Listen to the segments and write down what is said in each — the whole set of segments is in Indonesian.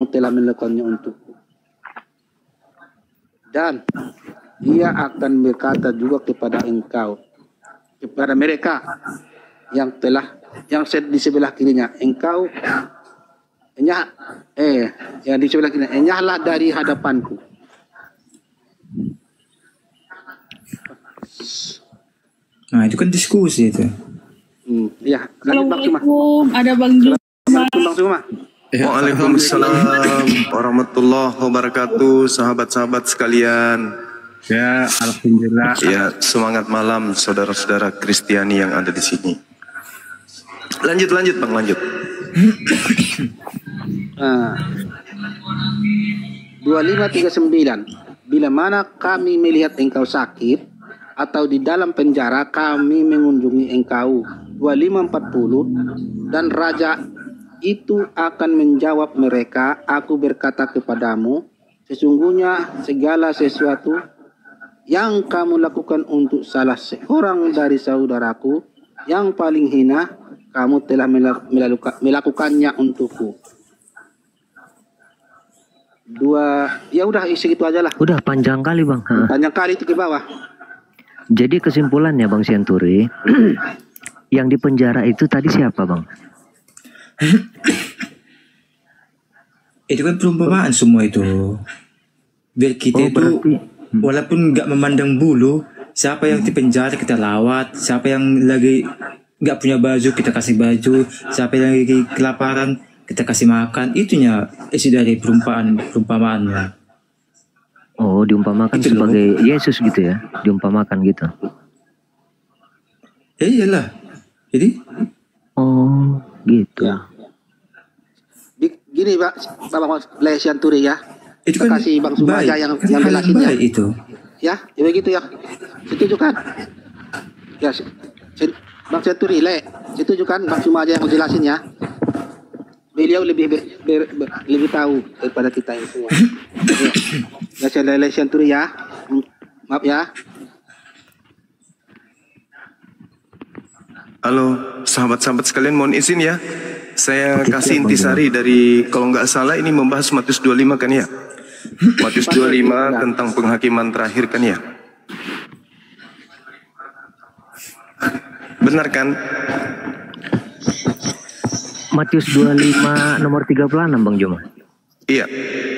kamu telah melakukannya untukku. Dan ia akan berkata juga kepada engkau, kepada mereka yang di sebelah kirinya, engkau yang di sebelah kirinya, enyahlah dari hadapanku. Nah itu kan diskusi itu. Ya, Assalamualaikum, ada Bang Juma. Bang Juma. Waalaikumsalam warahmatullahi wabarakatuh, sahabat-sahabat sekalian. Ya, alhamdulillah. Ya, semangat malam saudara-saudara Kristiani yang ada di sini. Lanjut Bang, lanjut. 2539. Bila mana kami melihat engkau sakit atau di dalam penjara, kami mengunjungi engkau. 2540. Dan raja itu akan menjawab mereka, aku berkata kepadamu, sesungguhnya segala sesuatu yang kamu lakukan untuk salah seorang dari saudaraku yang paling hina, kamu telah melakukannya untukku. Ya udah segitu aja lah. Udah panjang kali Bang. Panjang kali itu ke bawah. Jadi kesimpulannya Bang Sianturi, yang di penjara itu tadi siapa Bang? Itu kan perumpamaan semua itu. Biar kita itu walaupun nggak memandang bulu, siapa yang di penjara kita lawat, siapa yang lagi nggak punya baju kita kasih baju, siapa yang lagi kelaparan kita kasih makan. Itunya isi dari perumpamaannya. Oh, diumpamakan gitu sebagai loh. Yesus gitu ya, diumpamakan gitu. Iyalah. Jadi oh gitu ya. Gini Bang Sianturi ya, itu kan kasih Bang Sumaja yang jelasin ya itu ya begitu ya, setuju kan ya Bang Sianturi, setuju kan Bang Sumaja yang jelasin ya, beliau lebih tahu daripada kita yang semua. Ya saya Sianturi ya, maaf ya. Halo sahabat-sahabat sekalian, mohon izin ya, saya kasih intisari dari, kalau nggak salah ini membahas Matius 25 kan ya, Matius 25 tentang penghakiman terakhir kan ya, benar kan? Matius 25 nomor 36 Bang Juma. Iya,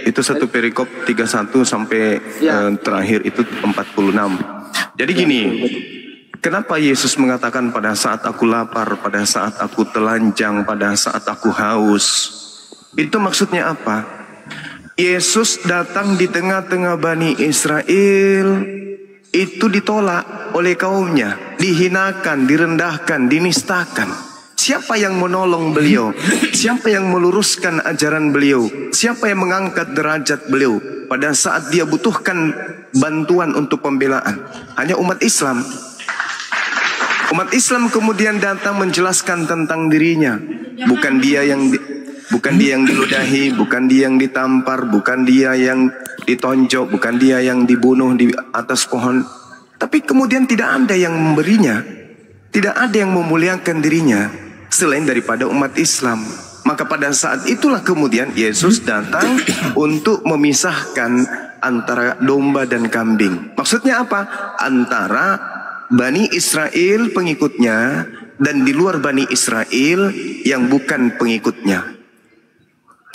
itu satu perikop 31 sampai terakhir itu 46. Jadi gini, kenapa Yesus mengatakan pada saat aku lapar, pada saat aku telanjang, pada saat aku haus? Itu maksudnya apa? Yesus datang di tengah-tengah Bani Israel, itu ditolak oleh kaumnya, dihinakan, direndahkan, dinistakan. Siapa yang menolong beliau? Siapa yang meluruskan ajaran beliau? Siapa yang mengangkat derajat beliau pada saat dia butuhkan bantuan untuk pembelaan? Hanya umat Islam. Umat Islam kemudian datang menjelaskan tentang dirinya. Bukan dia yang diludahi, bukan dia yang ditampar, bukan dia yang ditonjok, bukan dia yang dibunuh di atas pohon. Tapi kemudian tidak ada yang memberinya, tidak ada yang memuliakan dirinya selain daripada umat Islam. Maka pada saat itulah kemudian Yesus datang untuk memisahkan antara domba dan kambing. Maksudnya apa? Antara Bani Israel pengikutnya dan di luar Bani Israel yang bukan pengikutnya.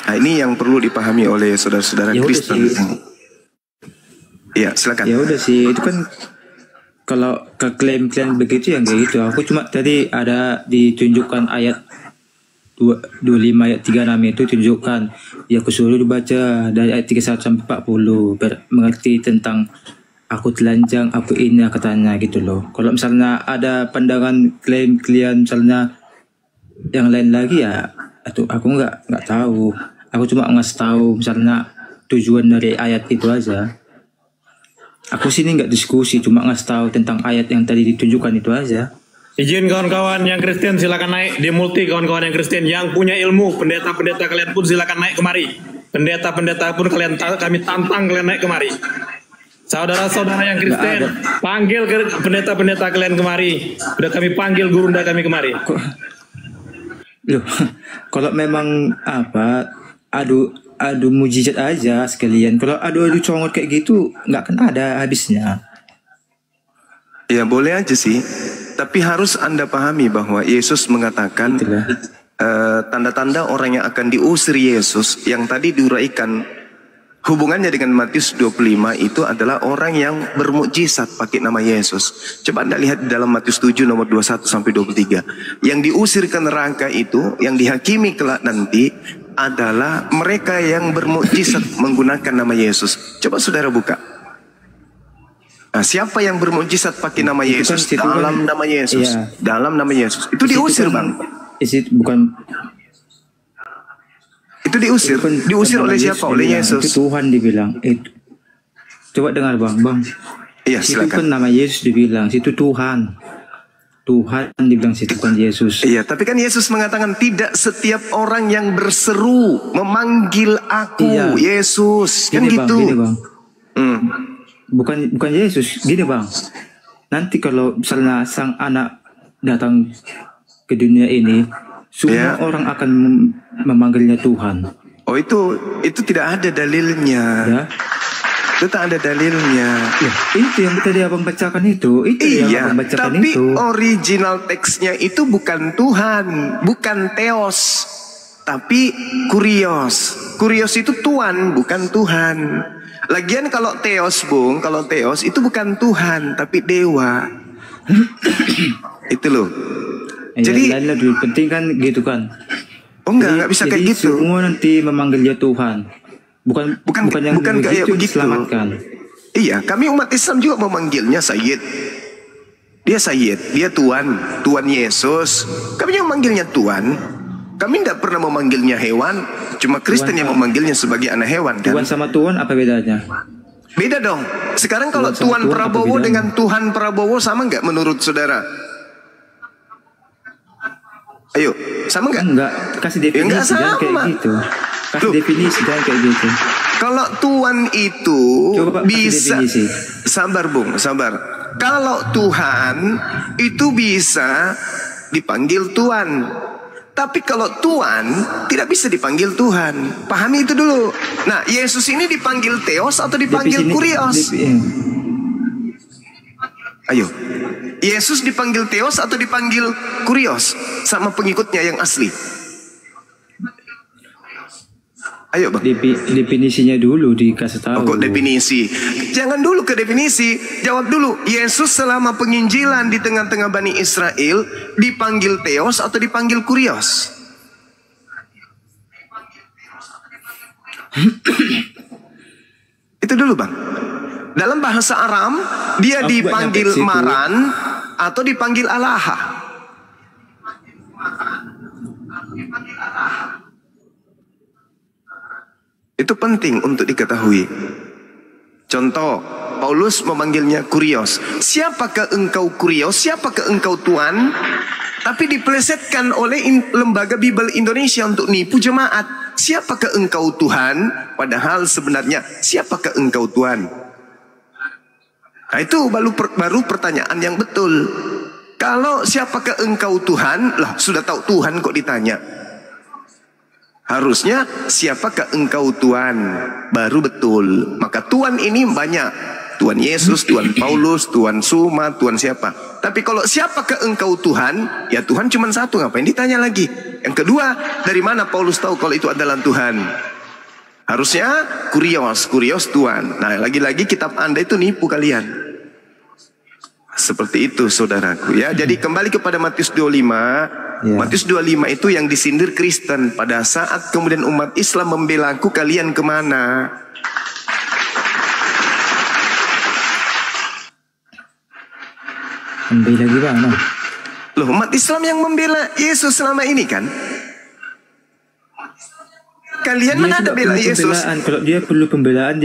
Nah, ini yang perlu dipahami oleh saudara-saudara Kristen. Ya, silakan. Ya udah sih, itu kan kalau ke klaim-klaim begitu yang kayak gitu. Aku cuma tadi ada ditunjukkan ayat 25 ayat 36 itu tunjukkan. Ya aku suruh dibaca dari ayat 31 sampai 40 mengerti tentang aku telanjang, aku ini katanya gitu loh. Kalau misalnya ada pandangan klaim klien misalnya yang lain lagi ya, aku nggak tahu. Aku cuma ngasih tahu misalnya tujuan dari ayat itu aja. Aku sini nggak diskusi, cuma ngasih tahu tentang ayat yang tadi ditunjukkan itu aja. Izin kawan-kawan yang Kristen silakan naik di multi, kawan-kawan yang Kristen yang punya ilmu, pendeta-pendeta kalian pun silakan naik kemari. Pendeta-pendeta pun kami tantang kalian naik kemari. Saudara-saudara yang Kristen, panggil pendeta-pendeta kalian kemari. Sudah kami panggil gurunda kami kemari. Loh, kalau memang adu mujizat aja sekalian. Kalau adu-adu congot kayak gitu nggak akan ada habisnya. Ya boleh aja sih, tapi harus Anda pahami bahwa Yesus mengatakan tanda-tanda orang yang akan diusir Yesus yang tadi diuraikan hubungannya dengan Matius 25 itu adalah orang yang bermukjizat pakai nama Yesus. Coba Anda lihat di dalam Matius 7 nomor 21 sampai 23. Yang diusir ke neraka itu, yang dihakimi kelak nanti adalah mereka yang bermukjizat menggunakan nama Yesus. Coba saudara buka. Nah, siapa yang bermukjizat pakai nama Yesus? Dalam nama Yesus. Iya. Dalam nama Yesus. Itu diusir, Bang. Itu diusir. Diusir oleh siapa? Oleh Yesus. Itu Tuhan dibilang. Coba dengar, Bang. Iya, Itu silakan. kan nama Yesus dibilang. Situ Tuhan. Tuhan dibilang situ bukan Yesus. Iya, tapi kan Yesus mengatakan tidak setiap orang yang berseru memanggil aku Yesus. Kan gini, gitu. Bang, gini, Bang. Bukan Yesus. Gini, Bang. Nanti kalau misalnya sang anak datang ke dunia ini, semua orang akan memanggilnya Tuhan. Oh, itu tidak ada dalilnya. Ya. Itu tak ada dalilnya. Ya, itu yang tadi abang bacakan itu. Yang abang bacakan tapi itu. Original teksnya itu bukan Tuhan, bukan Theos, tapi Kurios. Kurios itu Tuhan, bukan Tuhan. Lagian kalau Theos, Bung, kalau Theos itu bukan Tuhan, tapi dewa. Itu loh. Jadi lebih penting kan gitu kan. Oh enggak bisa kayak gitu. Semua nanti memanggil dia Tuhan. Bukan yang kayak begitu. Diselamatkan. Iya, kami umat Islam juga memanggilnya Sayyid. Dia Sayyid, dia Tuhan, Tuhan Yesus. Kami yang memanggilnya Tuhan. Kami tidak pernah memanggilnya hewan. Cuma Kristen yang memanggilnya sebagai anak hewan kan. Tuhan sama Tuhan apa bedanya? Beda dong. Sekarang kalau Tuhan Prabowo dengan Tuhan Prabowo sama nggak menurut saudara? Ayo, sama nggak? Enggak, kasih definisi jangan kayak gitu. Kasih definisi jangan kayak gitu. Kalau Tuhan itu bisa, sabar Bung, sabar. Kalau Tuhan itu bisa dipanggil Tuhan. Tapi kalau Tuhan tidak bisa dipanggil Tuhan. Pahami itu dulu. Nah, Yesus ini dipanggil Theos atau dipanggil Kurios? Ayo. Yesus dipanggil Theos atau dipanggil Kurios sama pengikutnya yang asli? Ayo, Bang. Definisinya dulu dikasih tahu. Kok definisi? Jangan dulu ke definisi. Jawab dulu. Yesus selama penginjilan di tengah-tengah Bani Israel dipanggil Theos atau dipanggil Kurios? Itu dulu, Bang. Dalam bahasa Aram dia dipanggil Maran atau dipanggil Alaha. Itu penting untuk diketahui. Contoh, Paulus memanggilnya Kurios. Siapakah engkau Kurios? Siapakah engkau Tuhan? Tapi dipelesetkan oleh lembaga Bible Indonesia untuk nipu jemaat. Siapakah engkau Tuhan? Padahal sebenarnya siapakah engkau Tuhan? Nah, itu baru pertanyaan yang betul. Kalau siapakah engkau Tuhan? Lah, sudah tahu Tuhan kok ditanya. Harusnya siapakah engkau Tuhan? Baru betul. Maka Tuhan ini banyak. Tuhan Yesus, Tuhan Paulus, Tuhan Suma, Tuhan siapa. Tapi kalau siapakah engkau Tuhan? Ya Tuhan cuma satu, ngapain ditanya lagi? Yang kedua, dari mana Paulus tahu kalau itu adalah Tuhan? Harusnya Kurios Tuhan. Nah, lagi-lagi kitab Anda itu nipu kalian. Seperti itu saudaraku ya. Jadi kembali kepada Matius 25. Matius 25 itu yang disindir Kristen. Pada saat kemudian umat Islam membela aku, kalian kemana? Membela gimana? Loh, umat Islam yang membela Yesus selama ini kan? Kalian mana ada bela Yesus? Kalau dia perlu pembelaan,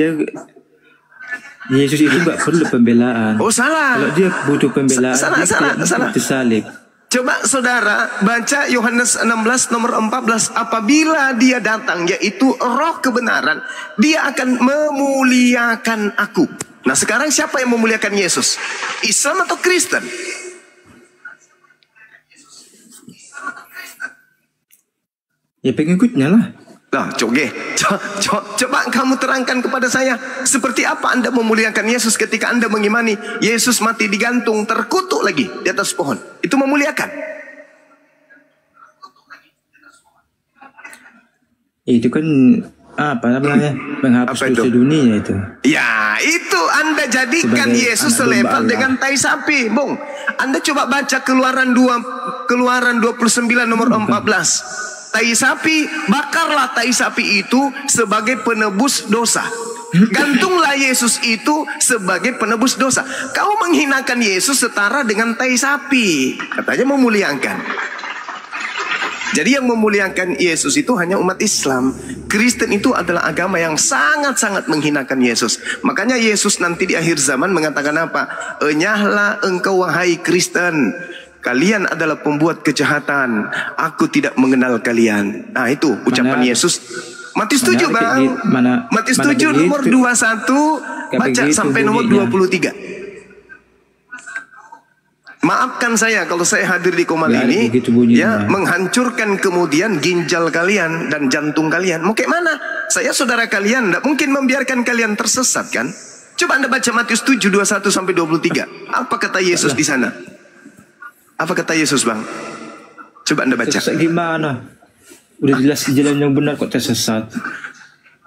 Yesus itu gak perlu pembelaan. Oh, salah. Kalau dia butuh pembelaan, salah. Disalib. Coba saudara baca Yohanes 16 nomor 14. Apabila dia datang, yaitu roh kebenaran, dia akan memuliakan aku. Nah, sekarang siapa yang memuliakan Yesus? Islam atau Kristen? Ya pengikutnya lah. Lah, coba kamu terangkan kepada saya, seperti apa Anda memuliakan Yesus ketika Anda mengimani Yesus mati digantung, terkutuk lagi di atas pohon? Itu memuliakan. Itu kan apa namanya, menghapus dosa dunia itu. Ya, itu Anda jadikan sebagai Yesus anak domba selevel Allah. dengan tai sapi, Bung. Anda coba baca Keluaran 29 nomor 14. Tai sapi, bakarlah tai sapi itu sebagai penebus dosa. Gantunglah Yesus itu sebagai penebus dosa. Kau menghinakan Yesus setara dengan tai sapi. Katanya memuliakan. Jadi yang memuliakan Yesus itu hanya umat Islam. Kristen itu adalah agama yang sangat-sangat menghinakan Yesus. Makanya Yesus nanti di akhir zaman mengatakan apa? Enyahlah engkau wahai Kristen, kalian adalah pembuat kejahatan, aku tidak mengenal kalian. Nah itu ucapan Yesus. Matius 7 bang, Matius 7 nomor 21, baca sampai nomor 23. Maafkan saya kalau saya hadir di Komal ini, ya, menghancurkan kemudian ginjal kalian dan jantung kalian. Mau kayak mana? Saya saudara kalian, tidak mungkin membiarkan kalian tersesat kan? Coba Anda baca Matius 7, 21 sampai 23. Apa kata Yesus di sana? Apa kata Yesus bang? Coba Anda baca. Tersesat gimana? Udah jelas jalan yang benar kok tersesat.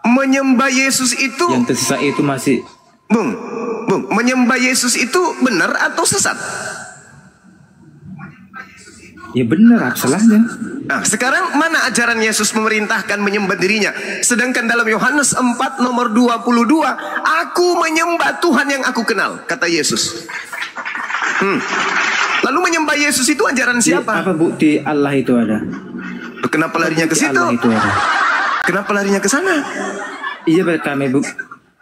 Menyembah Yesus itu, yang tersesat itu masih Bung, menyembah Yesus itu benar atau sesat? ya benar, apa salahnya? Nah, sekarang mana ajaran Yesus memerintahkan menyembah dirinya? Sedangkan dalam Yohanes 4 nomor 22, aku menyembah Tuhan yang aku kenal, kata Yesus. Lalu menyembah Yesus itu ajaran siapa? Apa bukti Allah itu ada? Kenapa larinya ke situ? Kenapa larinya ke sana? Iya, kami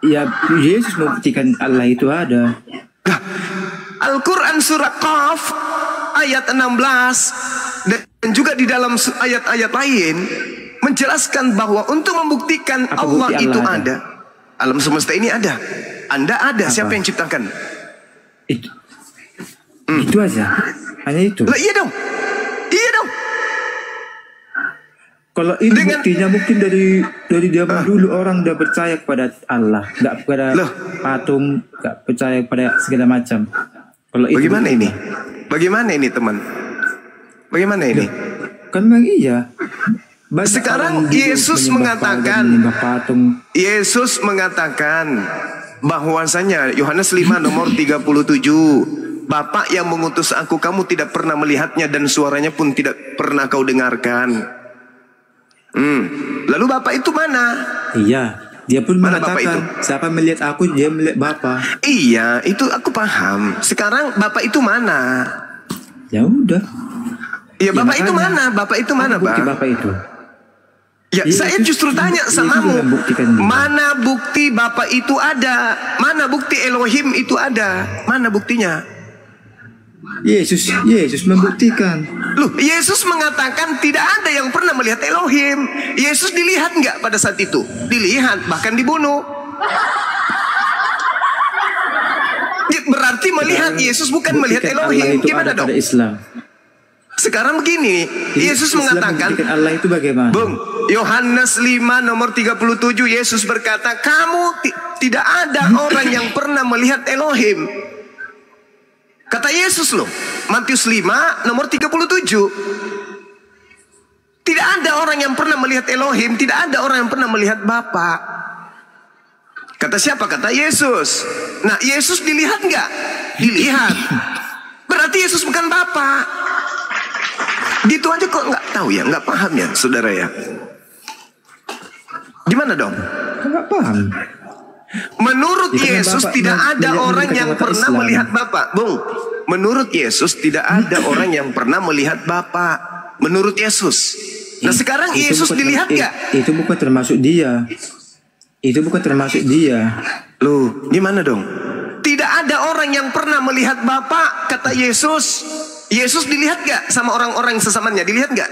ya Yesus membuktikan Allah itu ada. Nah, Al-Quran surah Qaf ayat 16 dan juga di dalam ayat-ayat lain menjelaskan bahwa untuk membuktikan Allah itu ada. Alam semesta ini ada. Anda ada. Apa? Siapa yang ciptakan? Itu aja. Hanya itu. Lah, iya dong. Iya dong. Kalau ini buktinya mungkin dari zaman dulu orang udah percaya kepada Allah, nggak kepada patung, nggak percaya kepada segala macam. Kalau bagaimana ini? Bagaimana ini teman? Bagaimana ini? Kan memang iya. Sekarang Yesus mengatakan bahwasanya Yohanes 5 nomor 37, Bapa yang mengutus aku kamu tidak pernah melihatnya dan suaranya pun tidak pernah kau dengarkan. Lalu Bapa itu mana? Iya, dia pun mengatakan siapa melihat aku dia melihat Bapa. Iya, itu aku paham. Sekarang Bapa itu mana? Ya udah. Ya, Bapak itu mana? Bapak itu mana, Bang? Bapak itu. Ya, saya justru tanya samamu. Mana bukti Bapak itu ada? Mana bukti Elohim itu ada? Mana buktinya? Yesus membuktikan. Loh, Yesus mengatakan tidak ada yang pernah melihat Elohim. Yesus dilihat nggak pada saat itu? Dilihat, bahkan dibunuh. Berarti melihat Yesus bukan melihat Elohim. Gimana dong? Islam. Sekarang begini, Yesus mengatakan Allah itu bagaimana? Bung, Yohanes 5 nomor 37, Yesus berkata, kamu tidak ada orang yang pernah melihat Elohim. Kata Yesus loh, Matius 5 nomor 37. Tidak ada orang yang pernah melihat Elohim, tidak ada orang yang pernah melihat Bapa. Kata siapa? Kata Yesus. Nah, Yesus dilihat nggak? Dilihat. Berarti Yesus bukan Bapa. Gitu aja kok nggak tahu ya, nggak paham ya, saudara ya. Gimana dong? Nggak paham. Menurut Yesus tidak ada orang yang pernah melihat Bapa, Bung. Menurut Yesus tidak ada orang yang pernah melihat Bapa. Menurut Yesus. Nah sekarang Yesus dilihat nggak? Itu bukan termasuk dia. Itu bukan termasuk dia. Loh, gimana dong? Tidak ada orang yang pernah melihat Bapa, kata Yesus. Yesus dilihat gak sama orang-orang sesamanya? Dilihat gak?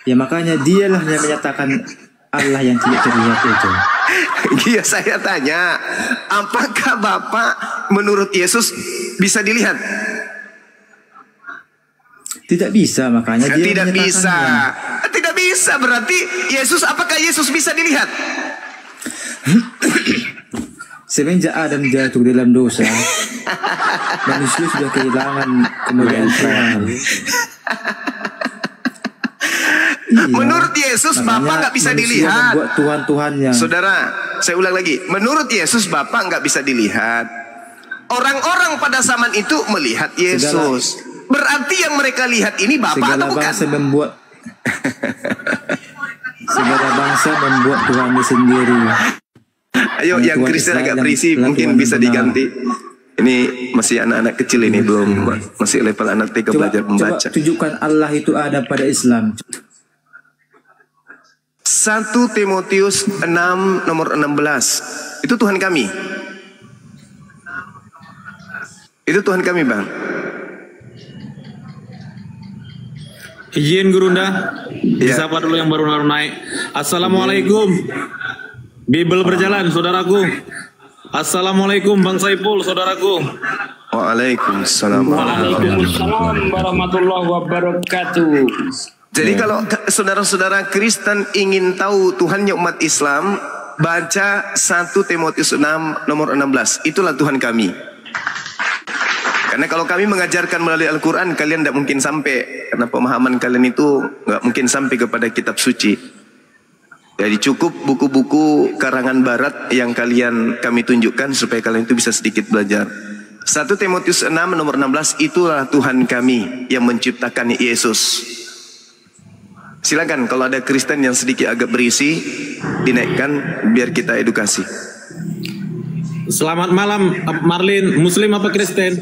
Ya makanya dialah yang menyatakan Allah yang tidak terlihat itu. Iya, saya tanya, apakah Bapa menurut Yesus bisa dilihat? Tidak bisa, makanya dia tidak bisa. Tidak bisa, berarti Yesus, apakah Yesus bisa dilihat? Semenjak Adam jatuh dalam dosa, manusia sudah kehilangan kemuliaan Tuhan. Iya. Menurut Yesus, Bapa nggak bisa dilihat. Buat Tuhan-Tuhannya. Saudara, saya ulang lagi. Menurut Yesus, Bapa nggak bisa dilihat. Orang-orang pada zaman itu melihat Yesus. Berarti yang mereka lihat ini Bapa atau bukan? Segala bangsa membuat Tuhannya sendiri. Ayo, yang Kristen agak berisi, mungkin bisa diganti. Ini masih anak-anak kecil ini, belum masih level anak TK belajar membaca. Coba tunjukkan Allah itu ada pada Islam. 1 Timotius 6 nomor 16. Itu Tuhan kami. Itu Tuhan kami, Bang. Izin Gurunda, disapa dulu yang baru naik. Assalamualaikum. Bible berjalan, saudaraku. Assalamualaikum Bang Saiful, saudaraku. Waalaikumsalam. Waalaikumsalam warahmatullahi wabarakatuh. Jadi kalau saudara-saudara Kristen ingin tahu Tuhannya umat Islam, baca 1 Timotius 6 nomor 16. Itulah Tuhan kami. Karena kalau kami mengajarkan melalui Al-Quran, kalian tidak mungkin sampai. Karena pemahaman kalian itu nggak mungkin sampai kepada kitab suci. Jadi cukup buku-buku karangan barat yang kami tunjukkan supaya kalian itu bisa sedikit belajar. 1 Timotius 6 nomor 16, itulah Tuhan kami yang menciptakan Yesus. Silakan kalau ada Kristen yang sedikit agak berisi, dinaikkan biar kita edukasi. Selamat malam Marlin, Muslim apa Kristen?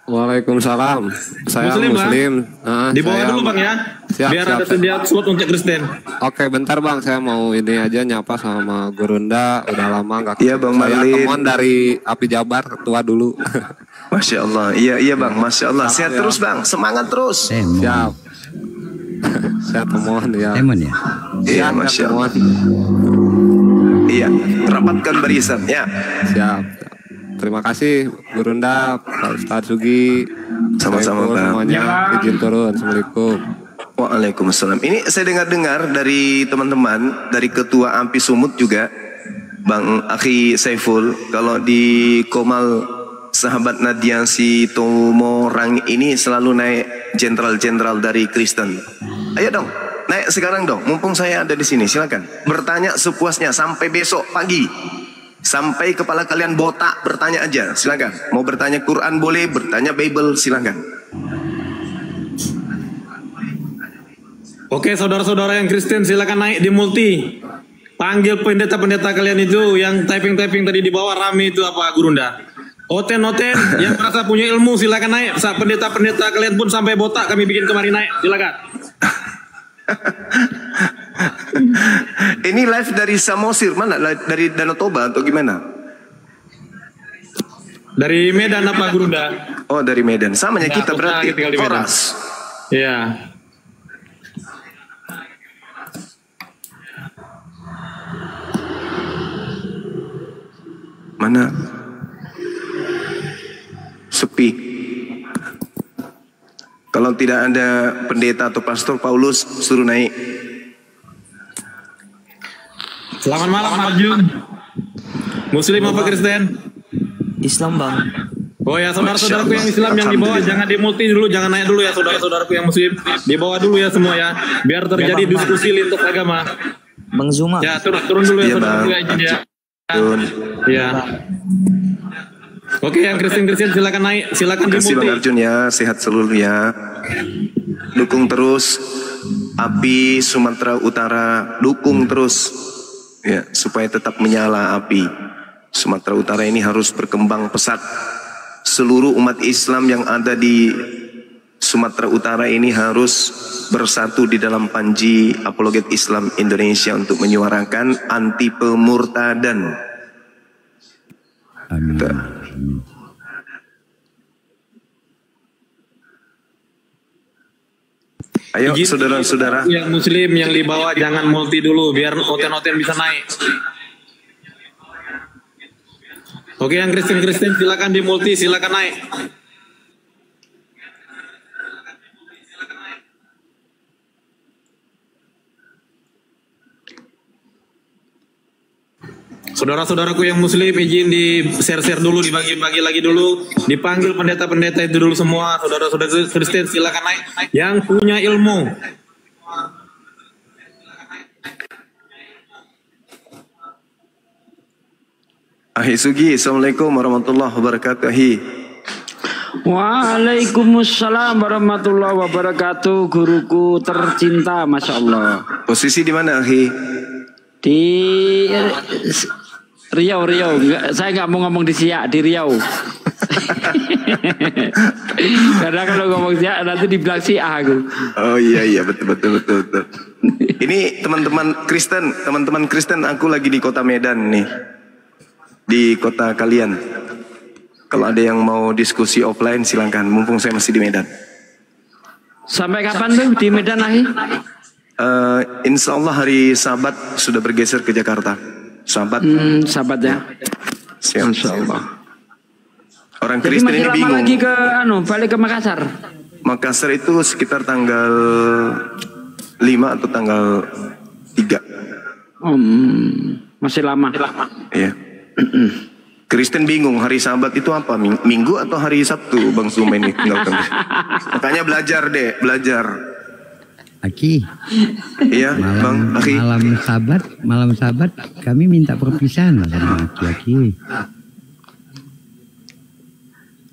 Waalaikumsalam. Saya Muslim. Di bawah dulu Bang ya. Siap, biar siap, ada sedia slot untuk Kristen. Oke, bentar Bang, saya mau ini aja nyapa sama Gurunda. Udah lama nggak ketemu. Iya Bang Saya Marlin. temuan dari Api Jabar, tua dulu. Masya Allah. Iya Bang, Masya Allah. Sehat ya. Terus Bang, semangat terus. Siap. Saya temuan ya. Temen ya? Iya, Masya Allah. Iya, rapatkan barisan ya. Siap. Terima kasih Gurunda, Pak Ustadz Sugi. Sama-sama Bang. Semuanya izin turun. Assalamualaikum. Waalaikumsalam. Ini saya dengar-dengar dari teman-teman, dari Ketua AMPI Sumut juga, Bang Akhi Saiful, kalau di Komal sahabat Nadia si Tomorang ini selalu naik jenderal-jenderal dari Kristen. Ayo dong, naik sekarang dong, mumpung saya ada di sini, silakan. Bertanya sepuasnya sampai besok pagi. Sampai kepala kalian botak, bertanya aja, silakan. Mau bertanya Quran boleh, bertanya Bible silakan. Oke, saudara-saudara yang Kristen silakan naik di multi. Panggil pendeta-pendeta kalian itu yang typing-typing tadi di bawah rame itu apa Gurunda. Oten-oten yang merasa punya ilmu silakan naik. Saat pendeta-pendeta kalian pun sampai botak kami bikin kemarin naik, silakan. Ini live dari Samosir, mana? Dari Danau Toba atau gimana? Dari Medan apa Gurunda? Oh dari Medan, samanya kita berarti. Oras. Iya. Mana? Sepi. Kalau tidak ada pendeta atau pastor, Paulus suruh naik. Selamat malam Arjun. Muslim apa Kristen? Islam Bang. Oh ya saudara-saudaraku yang Islam yang di bawah jangan di multi dulu, jangan naik dulu ya saudara-saudaraku yang Muslim. Di bawah dulu ya semua ya, biar terjadi diskusi lintas agama. Bang Zuma. Ya turun dulu ya saudaraku ya izin ya. Ya. Oke yang Kristen silakan naik, silakan di multi. Terima kasih Bang Arjun ya, sehat selalu ya. Dukung terus API Sumatera Utara, dukung terus ya supaya tetap menyala api. Sumatera Utara ini harus berkembang pesat. Seluruh umat Islam yang ada di Sumatera Utara ini harus bersatu di dalam Panji Apologet Islam Indonesia untuk menyuarakan anti pemurtadan. Amin. Ayo saudara-saudara yang Muslim yang di bawah jangan multi dulu biar oten-oten bisa naik. Oke yang Kristen silakan di multi, silakan naik. Saudara-saudaraku yang muslim izin di share-share dulu, dibagi-bagi lagi dulu, dipanggil pendeta-pendeta itu dulu semua. Saudara-saudara Kristen silakan naik yang punya ilmu. Ahi Sugi, Assalamualaikum warahmatullahi wabarakatuh. Ahi. Waalaikumsalam warahmatullahi wabarakatuh. Guruku tercinta, Masya Allah. Posisi di mana, Ahi? Di Riau. Saya nggak mau ngomong di Siak, di Riau. Karena kalau ngomong Siak nanti dibilang Siak aku. Oh iya betul. Ini teman-teman Kristen, aku lagi di kota Medan nih. Di kota kalian. Kalau ada yang mau diskusi offline silakan, mumpung saya masih di Medan. Sampai kapan tuh di Medan, Ahi? Insya Allah hari Sabat sudah bergeser ke Jakarta. Sabat ya. Siap. Insya Allah. Orang Jadi Kristen masih ini lama bingung. lagi balik ke Makassar. Makassar itu sekitar tanggal 5 atau tanggal 3. Masih lama. Iya. Kristen bingung hari Sabat itu apa? Minggu atau hari Sabtu, Bang Suma ini tinggalkan. Makanya belajar. Aki. Iya, Bang Aki. Malam Sabat kami minta perpisahan lah sama Aki.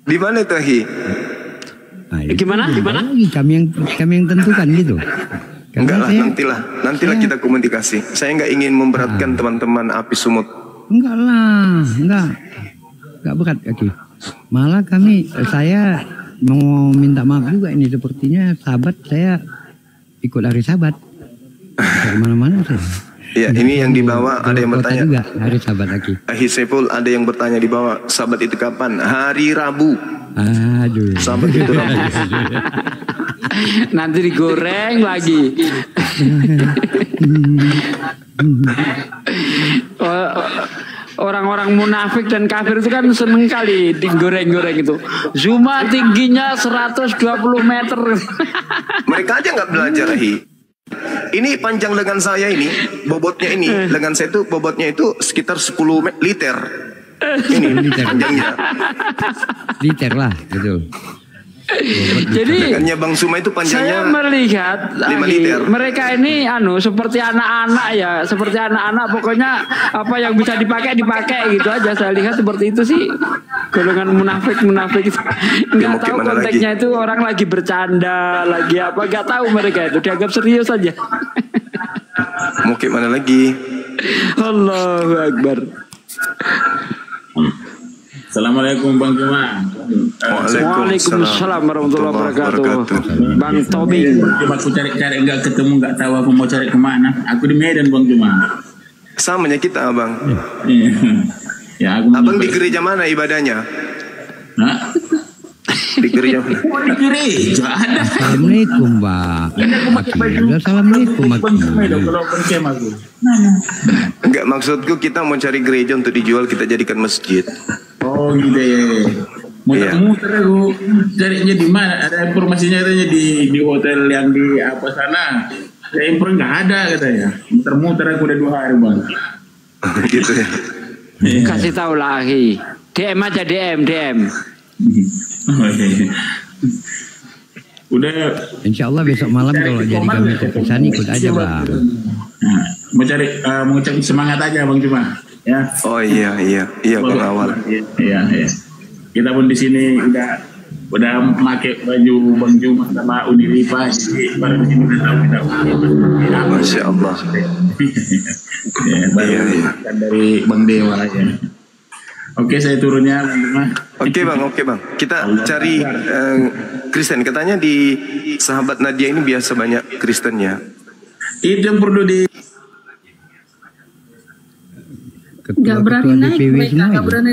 Di mana itu, Aki? Gimana? Kami yang tentukan gitu. Enggak lah, nantilah kita komunikasi. Saya nggak ingin memberatkan teman-teman Api Sumut. Enggak berat, Aki. Malah saya mau minta maaf juga ini, sepertinya Sabat saya ikut hari Sabat. Kemana-mana saya. Ya, ini yang dibawa ada yang bertanya. Juga hari Sabat, Aki. Ahi Sepul, ada yang bertanya di bawah, Sabat itu kapan? Hari Rabu. Aduh. Sabat itu Rabu. Nanti digoreng lagi. Orang-orang munafik dan kafir itu kan seneng kali digoreng-goreng itu. Zuma tingginya 120 meter. Mereka aja nggak belajar, Ahi. Ini panjang lengan saya ini, bobotnya ini, lengan saya itu bobotnya itu sekitar 10 liter. Ini panjangnya. Liter lah, betul. Jadi Bang Suma itu panjangnya saya melihat mereka ini seperti anak-anak ya, seperti anak-anak, pokoknya apa yang bisa dipakai gitu aja. Saya lihat seperti itu sih, golongan munafik itu nggak tahu konteksnya lagi. Itu orang lagi bercanda lagi apa, nggak tahu mereka itu dianggap serius aja. Mau kayak mana lagi? Allahu Akbar. Assalamualaikum Bang Juma. Waalaikumsalam warahmatullahi wabarakatuh. Bang Tobi. Coba aku cari enggak ketemu, enggak tahu aku mau cari kemana. Aku di Medan Bang Juma. Samanya kita, Abang. Ya, aku Abang di gereja mana ibadahnya? Hah? Di gereja mana? Oh, di gereja ada. Assalamualaikum, Mbak. Assalamualaikum, Enggak, maksudku kita mau cari gereja untuk dijual, kita jadikan masjid. Oh gitu ya. Muter-muter aku carinya di mana? Ada informasinya katanya di hotel yang di apa sana. Ya info nggak ada katanya. Muter-muter aku udah 2 hari Bang. Gitu ya. Kasih tahu lagi. DM aja DM. Udah. Insya Allah besok malam kalau jadi kami kepisan ikut aja Bang. Nah, mau cari semangat aja Bang Juma. Ya. Oh iya Bang Awal. Iya. Kita pun di sini udah pakai baju Bang Juma sama Uniripa, jadi barang ini udah tahu. Masya Allah. Kan dari Bang Dewa ya. Oke, saya turunnya Bang Juma. Oke bang. Kita cari Kristen. Katanya di sahabat Nadia ini biasa banyak Kristennya. Itu yang perlu di. Nggak berani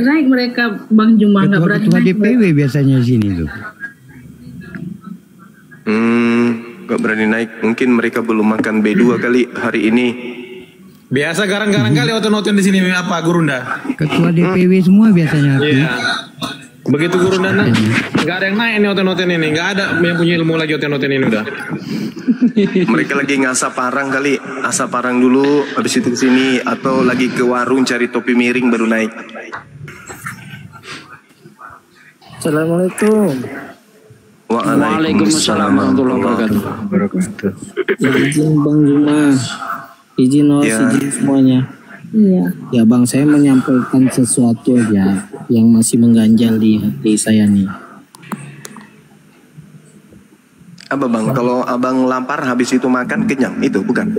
naik mereka Bang Juma, nggak berani ketua naik. DPW biasanya sini tuh. Nggak berani naik. Mungkin mereka belum makan B2 kali hari ini. Biasa garang-garang kali oten-oten di sini apa Gurunda. Ketua DPW semua biasanya. Iya. Begitu guru dana, nggak ada yang naik nih oten-oten ini, nggak ada yang punya ilmu lagi oten-oten ini udah. Mereka lagi ngasap parang kali, asap parang dulu, habis itu kesini, atau lagi ke warung cari topi miring baru naik. Assalamualaikum. Waalaikumsalam warahmatullahi wabarakatuh. Izin Bang Zuma, izin izin semuanya. Iya. Ya Bang, saya menyampaikan sesuatu aja yang masih mengganjal di hati saya nih. Apa Bang? Kalau abang lapar habis itu makan kenyang, itu bukan?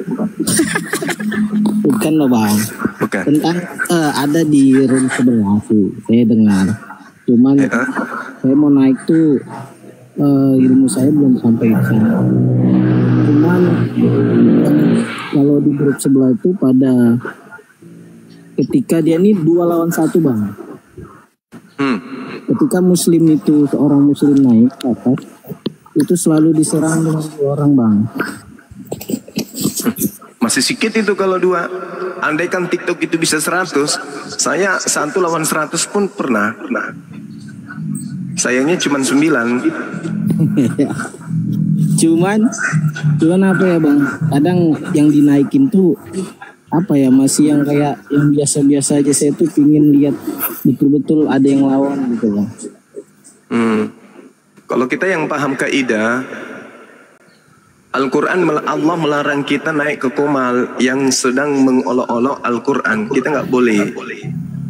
Bukan loh Bang. Bukan. Tentang ada di room sebelah sih, saya dengar. Cuman saya mau naik tuh ilmu saya belum sampai ke sana. Cuman kalau di grup sebelah itu pada ketika dia ini 2 lawan 1 Bang. Ketika muslim itu seorang muslim naik ke atas, itu selalu diserang dengan 2 orang Bang. Masih sedikit itu kalau 2. Andaikan TikTok itu bisa 100, saya 1 lawan 100 pun pernah. Sayangnya cuma 9. cuman apa ya Bang? Kadang yang dinaikin tuh apa ya, masih yang kayak yang biasa-biasa aja. Saya tuh pingin lihat betul-betul ada yang lawan gitu Bang. Kalau kita yang paham kaidah, Al-Quran, Allah melarang kita naik ke komal yang sedang mengolok-olok Al-Quran. Kita nggak boleh,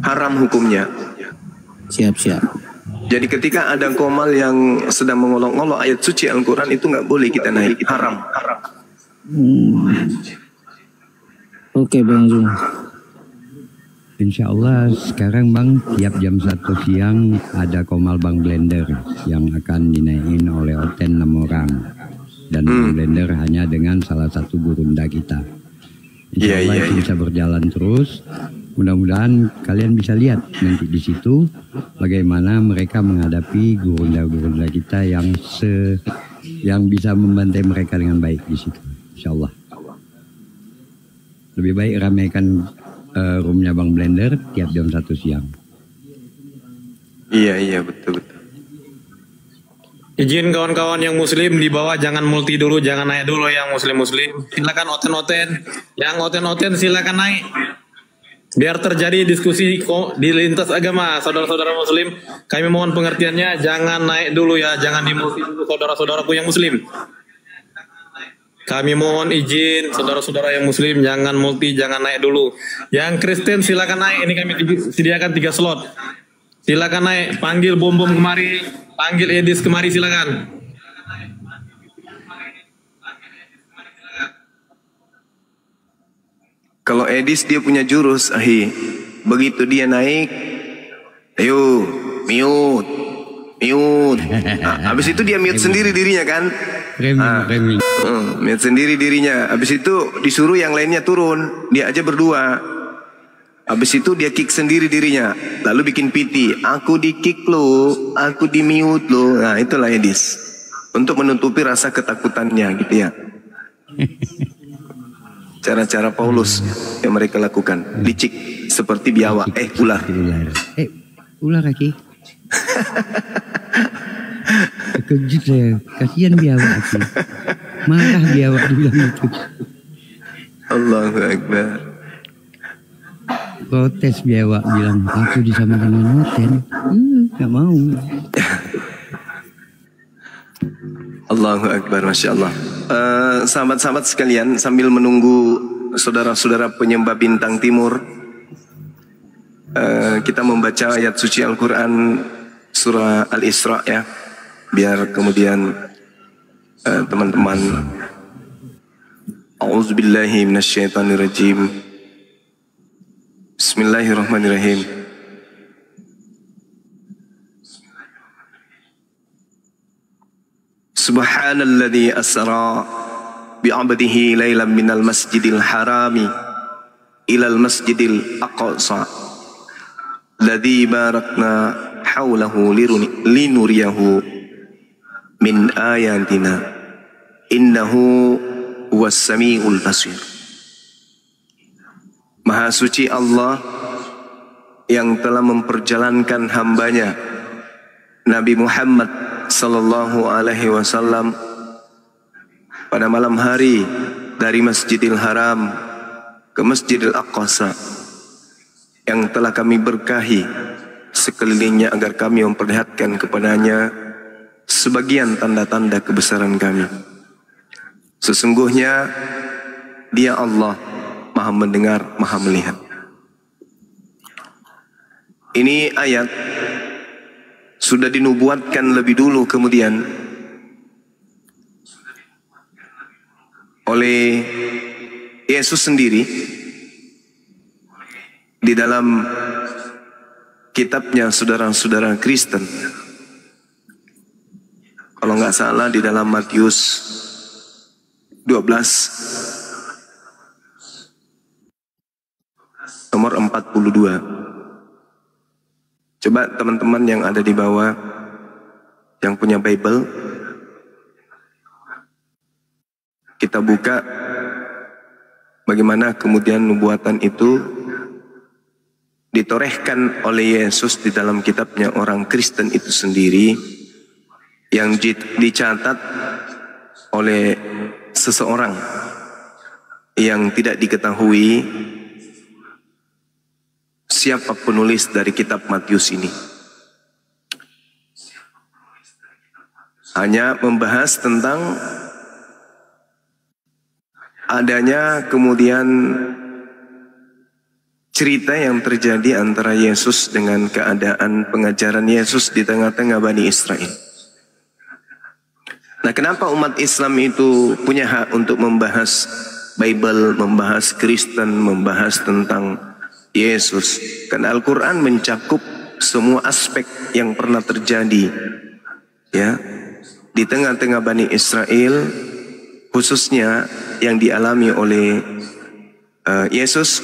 haram hukumnya. Siap. Jadi ketika ada komal yang sedang mengolok-olok ayat suci Al-Quran, itu nggak boleh kita naik, haram. Oke Bang Zuma. Insya Allah sekarang Bang, tiap jam 1 siang ada komal Bang Blender yang akan dinaikin oleh Oten 6 orang. Dan Bang Blender hanya dengan salah satu gurunda kita. Insya Allah itu bisa berjalan terus. Mudah-mudahan kalian bisa lihat nanti di situ bagaimana mereka menghadapi gurunda-gurunda kita yang bisa membantai mereka dengan baik di situ. Insya Allah. Lebih baik ramaikan roomnya Bang Blender tiap jam 1 siang. Iya betul. Izin kawan-kawan yang muslim di bawah jangan multi dulu, jangan naik dulu yang muslim-muslim. Silakan oten-oten, yang oten-oten silakan naik. Biar terjadi diskusi di lintas agama, saudara-saudara muslim. Kami mohon pengertiannya, jangan naik dulu ya, jangan di multi dulu saudara-saudaraku yang muslim. Kami mohon izin saudara-saudara yang muslim, jangan multi, jangan naik dulu. Yang Kristen silakan naik, ini kami sediakan 3 slot. Silakan naik, panggil bom-bom kemari, panggil Edis kemari, silakan. Kalau Edis dia punya jurus, begitu dia naik, ayo mute. Habis itu dia mute sendiri dirinya kan? Mute sendiri dirinya. Habis itu disuruh yang lainnya turun, dia aja berdua. Habis itu dia kick sendiri dirinya, lalu bikin PT. Aku di kick lo, aku di mute lo. Nah itulah Edis, untuk menutupi rasa ketakutannya gitu ya. Cara-cara Paulus yang mereka lakukan, licik seperti biawak, ular. Ular kaki. Kejut saya, kasihan biawak sih. Marah biawak bilang itu. Allahu Akbar. Protes biawak bilang, aku disama-sama Noten. Gak mau. Allahu Akbar, Masya Allah. Sahabat-sahabat sekalian, sambil menunggu saudara-saudara penyembah bintang timur, kita membaca ayat suci Al-Quran surah Al-Isra ya, biar kemudian teman-teman. A'udzubillahi minasyaitonirrajim. Bismillahirrahmanirrahim. Subhanalladzi asra bi'abdihi laylan minal masjidil harami ilal masjidil aqsa alladzi barakna hawlahu linuriyahu min ayatina innahu huwas samiul basir. Maha suci Allah yang telah memperjalankan hambanya Nabi Muhammad sallallahu alaihi wasallam pada malam hari dari Masjidil Haram ke Masjidil Aqsa yang telah kami berkahi sekelilingnya agar kami memperlihatkan kepadanya sebagian tanda-tanda kebesaran kami. Sesungguhnya Dia Allah Maha mendengar, Maha melihat. Ini ayat sudah dinubuatkan lebih dulu kemudian oleh Yesus sendiri di dalam kitabnya saudara-saudara Kristen. Kalau nggak salah di dalam Matius 12 nomor 42. Coba teman-teman yang ada di bawah yang punya Bible, kita buka bagaimana kemudian nubuatan itu ditorehkan oleh Yesus di dalam kitabnya orang Kristen itu sendiri, yang dicatat oleh seseorang yang tidak diketahui siapa penulis dari kitab Matius ini. Hanya membahas tentang adanya kemudian cerita yang terjadi antara Yesus dengan keadaan pengajaran Yesus di tengah-tengah Bani Israel. Nah, kenapa umat Islam itu punya hak untuk membahas Bible, membahas Kristen, membahas tentang Yesus? Karena Al-Quran mencakup semua aspek yang pernah terjadi ya di tengah-tengah Bani Israel, khususnya yang dialami oleh Yesus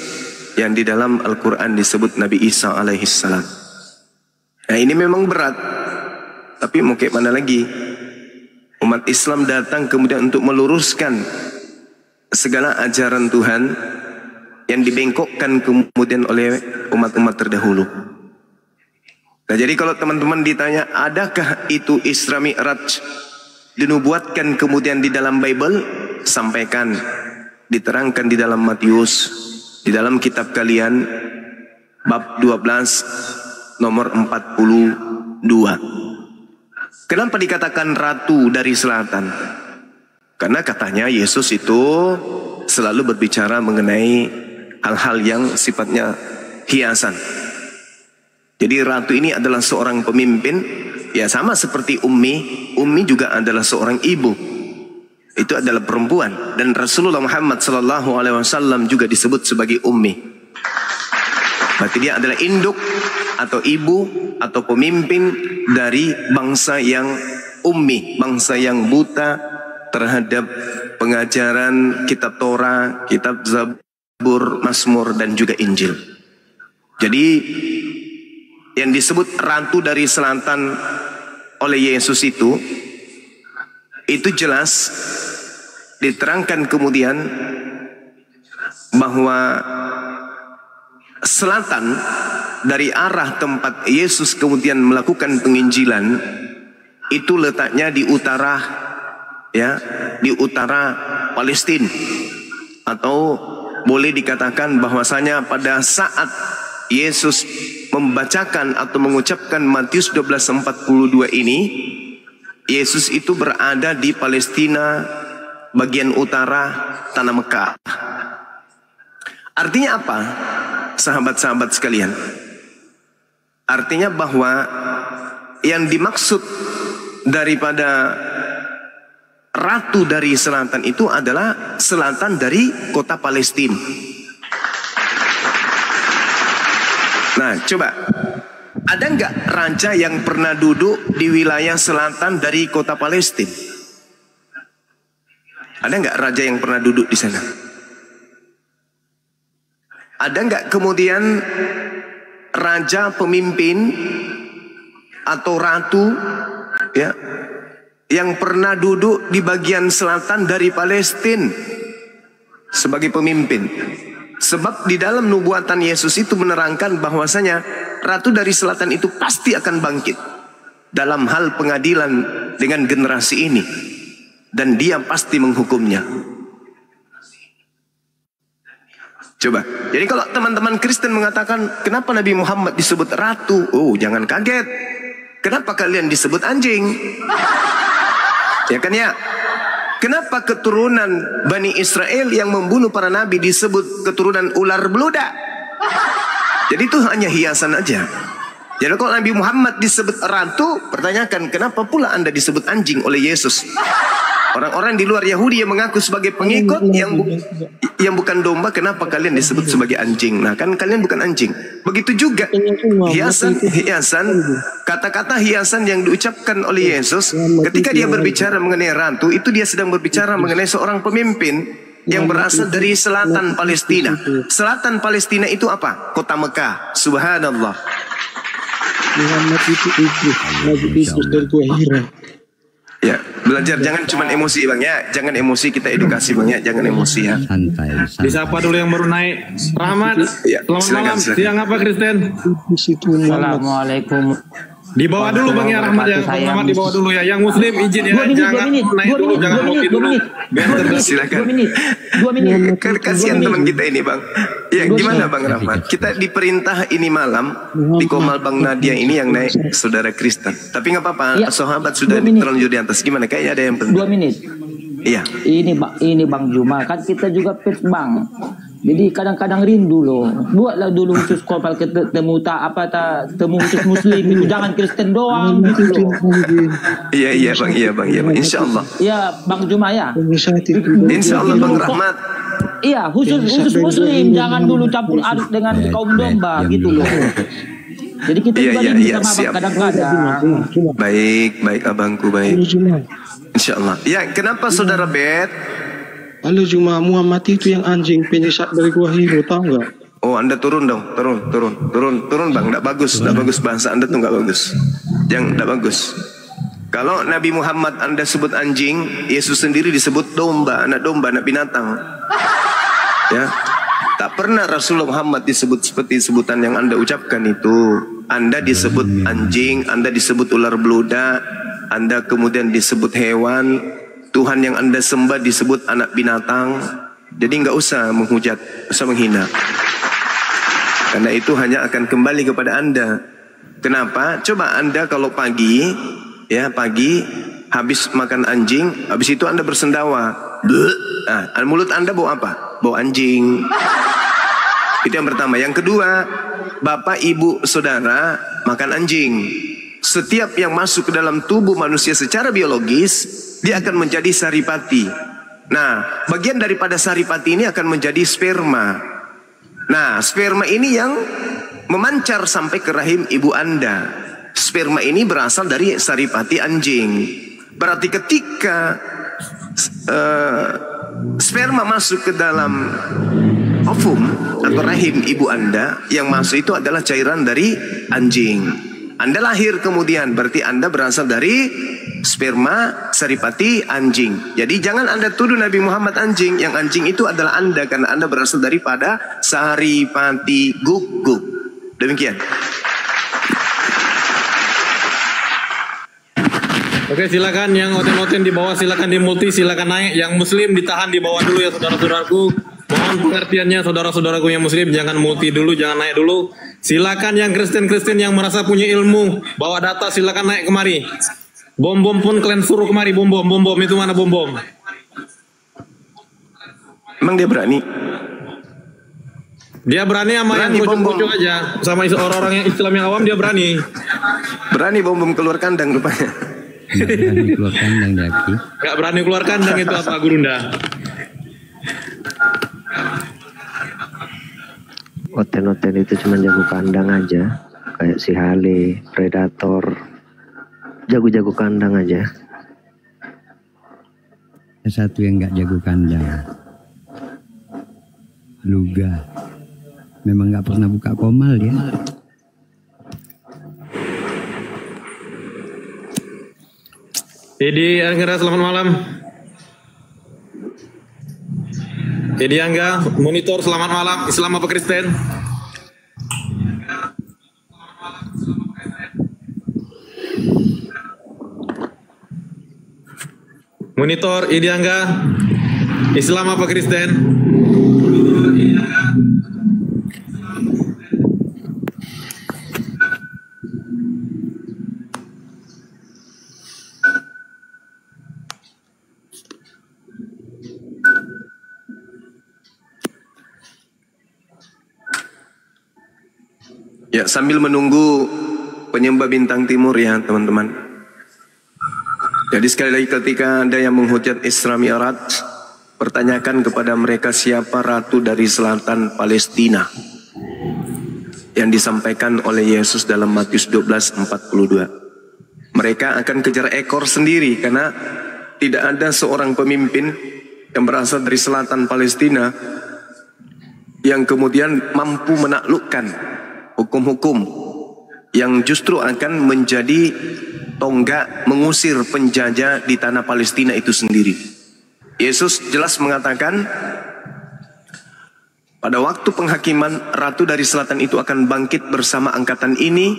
yang di dalam Al-Quran disebut Nabi Isa alaihissalam. Nah, ini memang berat, tapi mau kayak mana lagi? Umat Islam datang kemudian untuk meluruskan segala ajaran Tuhan yang dibengkokkan kemudian oleh umat-umat terdahulu. Nah, jadi kalau teman-teman ditanya, adakah itu Isra Mi'raj dinubuatkan kemudian di dalam Bible? Sampaikan, diterangkan di dalam Matius, di dalam kitab kalian, bab 12, nomor 42. Kenapa dikatakan ratu dari selatan? Karena katanya Yesus itu selalu berbicara mengenai hal-hal yang sifatnya hiasan. Jadi ratu ini adalah seorang pemimpin, ya sama seperti Ummi. Ummi juga adalah seorang ibu. Itu adalah perempuan, dan Rasulullah Muhammad SAW juga disebut sebagai Ummi. Berarti dia adalah induk atau ibu atau pemimpin dari bangsa yang ummi, bangsa yang buta terhadap pengajaran kitab Torah, kitab Zabur, Mazmur, dan juga Injil. Jadi yang disebut ratu dari selatan oleh Yesus itu jelas diterangkan kemudian bahwa selatan dari arah tempat Yesus kemudian melakukan penginjilan itu letaknya di utara, ya, di utara Palestina, atau boleh dikatakan bahwasanya pada saat Yesus membacakan atau mengucapkan Matius 12:42 ini, Yesus itu berada di Palestina bagian utara tanah Mekah. Artinya apa, sahabat-sahabat sekalian? Artinya bahwa yang dimaksud daripada ratu dari selatan itu adalah selatan dari kota Palestina. Nah, coba, ada nggak raja yang pernah duduk di wilayah selatan dari kota Palestina? Ada nggak raja yang pernah duduk di sana? Ada nggak kemudian raja, pemimpin atau ratu, ya, yang pernah duduk di bagian selatan dari Palestina sebagai pemimpin? Sebab di dalam nubuatan Yesus itu menerangkan bahwasanya ratu dari selatan itu pasti akan bangkit. dalam hal pengadilan dengan generasi ini, dan dia pasti menghukumnya. Coba, jadi kalau teman-teman Kristen mengatakan kenapa Nabi Muhammad disebut ratu, oh jangan kaget. Kenapa kalian disebut anjing? Ya kan ya? Kenapa keturunan Bani Israel yang membunuh para nabi disebut keturunan ular beludak? Jadi itu hanya hiasan aja. Jadi kalau Nabi Muhammad disebut ratu, pertanyakan kenapa pula Anda disebut anjing oleh Yesus? Orang-orang di luar Yahudi yang mengaku sebagai pengikut yang bukan domba, kenapa kalian disebut sebagai anjing? Nah kan kalian bukan anjing. Begitu juga hiasan, kata-kata hiasan yang diucapkan oleh Yesus ketika dia berbicara mengenai ratu, itu dia sedang berbicara mengenai seorang pemimpin yang berasal dari selatan Palestina. Selatan Palestina itu apa? Kota Mekah. Subhanallah. Muhammad itu dari Gua Hira. Ya, belajar jangan cuma emosi Bang ya. Jangan emosi, kita edukasi Bang ya. Jangan emosi ya. Santai. Disapa dulu yang baru naik. Rahmat. Ya, selamat malam. Siang apa Kristen? Assalamualaikum. Di bawah dulu Bang ya Rahmat ya. Bang Rahmat di bawah dulu ya. Yang Muslim izin ya. Jangan naik dulu, jangan multi dulu. Silakan. 2 menit. Kan kasihan teman kita ini Bang. Ya gimana Bang Rahmat? Kita diperintah ini malam di Komal Bang Nadia ini yang naik saudara Kristen. Tapi nggak apa-apa, sahabat sudah terlanjur di atas. Gimana? Kayaknya ada yang penting. 2 menit. Iya. Ini Bang Juma, kan kita juga pet Bang. Jadi kadang-kadang rindu loh. Buatlah dulu khusus kopal temu khusus Muslim itu, jangan Kristen doang gitu loh. Iya Bang. Insya Allah. Iya Bang Juma ya. Insya Allah Bang Rahmat. Iya khusus Muslim, jangan dulu campur aduk dengan kaum domba gitu loh. Jadi kita juga rindu sama Abang kadang-kadang. Baik abangku baik. Insya Allah. Ya kenapa saudara Bet? Halo Juma, Muhammad itu yang anjing penyesat dari Gua Hira, tahu nggak? Oh Anda turun dong, turun Bang, nggak bagus bahasa Anda tuh nggak bagus, nggak bagus. Kalau Nabi Muhammad Anda sebut anjing, Yesus sendiri disebut domba, anak binatang. Ya, tak pernah Rasulullah Muhammad disebut seperti sebutan yang Anda ucapkan itu. Anda disebut anjing, Anda disebut ular beludak, Anda kemudian disebut hewan. Tuhan yang Anda sembah disebut anak binatang. Jadi nggak usah menghujat, usah menghina. Karena itu hanya akan kembali kepada Anda. Kenapa? Coba Anda kalau pagi habis makan anjing, habis itu Anda bersendawa. Nah, mulut Anda bau apa? Bau anjing. Itu yang pertama. Yang kedua, Bapak, Ibu, Saudara makan anjing. Setiap yang masuk ke dalam tubuh manusia secara biologis, dia akan menjadi saripati. Nah, bagian daripada saripati ini akan menjadi sperma. Nah, sperma ini yang memancar sampai ke rahim ibu Anda. Sperma ini berasal dari saripati anjing. Berarti ketika sperma masuk ke dalam ovum atau rahim ibu Anda, yang masuk itu adalah cairan dari anjing. Anda lahir kemudian, berarti Anda berasal dari sperma saripati anjing. Jadi jangan Anda tuduh Nabi Muhammad anjing. Yang anjing itu adalah Anda, karena Anda berasal daripada saripati guguk. Demikian. Oke, silakan yang oten-oten di bawah, silakan di multi, silakan naik. Yang Muslim ditahan di bawah dulu ya saudara-saudaraku. Mohon pengertiannya saudara-saudaraku yang Muslim, jangan multi dulu, jangan naik dulu. Silakan yang Kristen-Kristen yang merasa punya ilmu, bawa data, silakan naik kemari. Bom-bom pun kalian suruh kemari, bom-bom itu mana bom-bom? Emang dia berani? Dia berani sama yang lucu-lucu aja, sama orang-orang yang Islam yang awam dia berani. Berani bom-bom keluar kandang rupanya. Nggak berani keluar kandang Daki. Nggak berani keluar kandang itu apa Gurunda? Oten-oten itu cuma jago kandang aja, kayak si Hale, Predator, jago-jago kandang aja. Satu yang nggak jago kandang, Luga, memang nggak pernah buka komal dia. Jadi Angga, selamat malam. Jadi Angga, monitor, selamat malam. Islam apa Kristen? Monitor Idiangga, Islam apa Kristen? Ya, sambil menunggu penyembah bintang timur ya teman-teman. Jadi sekali lagi ketika ada yang menghujat Isra Mi'raj, pertanyakan kepada mereka siapa ratu dari selatan Palestina yang disampaikan oleh Yesus dalam Matius 12:42. Mereka akan kejar ekor sendiri karena tidak ada seorang pemimpin yang berasal dari selatan Palestina yang kemudian mampu menaklukkan hukum-hukum yang justru akan menjadi tonggak mengusir penjajah di tanah Palestina itu sendiri. Yesus jelas mengatakan pada waktu penghakiman ratu dari selatan itu akan bangkit bersama angkatan ini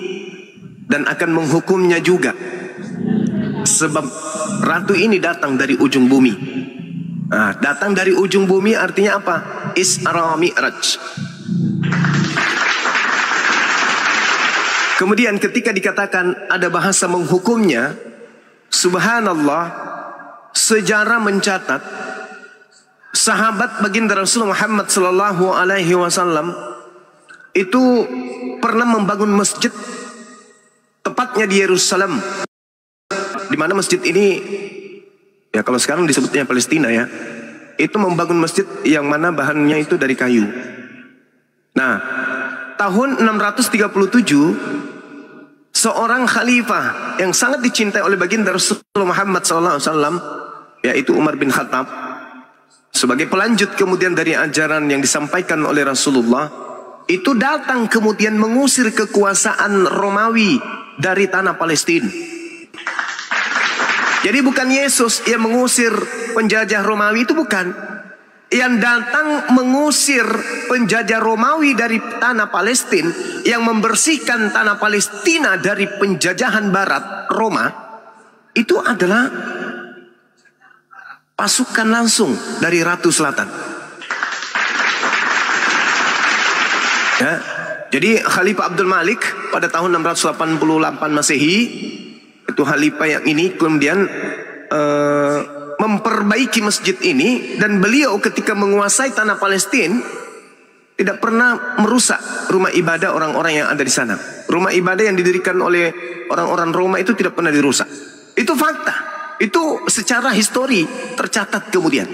dan akan menghukumnya juga. Sebab ratu ini datang dari ujung bumi. Nah, datang dari ujung bumi artinya apa? Isra Mi'raj. Kemudian ketika dikatakan ada bahasa menghukumnya, subhanallah, sejarah mencatat sahabat baginda Rasul Muhammad sallallahu alaihi wasallam itu pernah membangun masjid tepatnya di Yerusalem, di mana masjid ini ya kalau sekarang disebutnya Palestina ya, itu membangun masjid yang mana bahannya itu dari kayu. Nah, tahun 637 seorang khalifah yang sangat dicintai oleh baginda Rasulullah Muhammad SAW, yaitu Umar bin Khattab, sebagai pelanjut kemudian dari ajaran yang disampaikan oleh Rasulullah, itu datang kemudian mengusir kekuasaan Romawi dari tanah Palestina. Jadi bukan Yesus yang mengusir penjajah Romawi, itu bukan. Yang datang mengusir penjajah Romawi dari tanah Palestina, yang membersihkan tanah Palestina dari penjajahan Barat Roma, itu adalah pasukan langsung dari Ratu Selatan. Ya, jadi Khalifah Abdul Malik pada tahun 688 Masehi, itu Khalifah yang ini kemudian memperbaiki masjid ini, dan beliau ketika menguasai tanah Palestina tidak pernah merusak rumah ibadah orang-orang yang ada di sana. Rumah ibadah yang didirikan oleh orang-orang Roma itu tidak pernah dirusak. Itu fakta. Itu secara histori tercatat kemudian.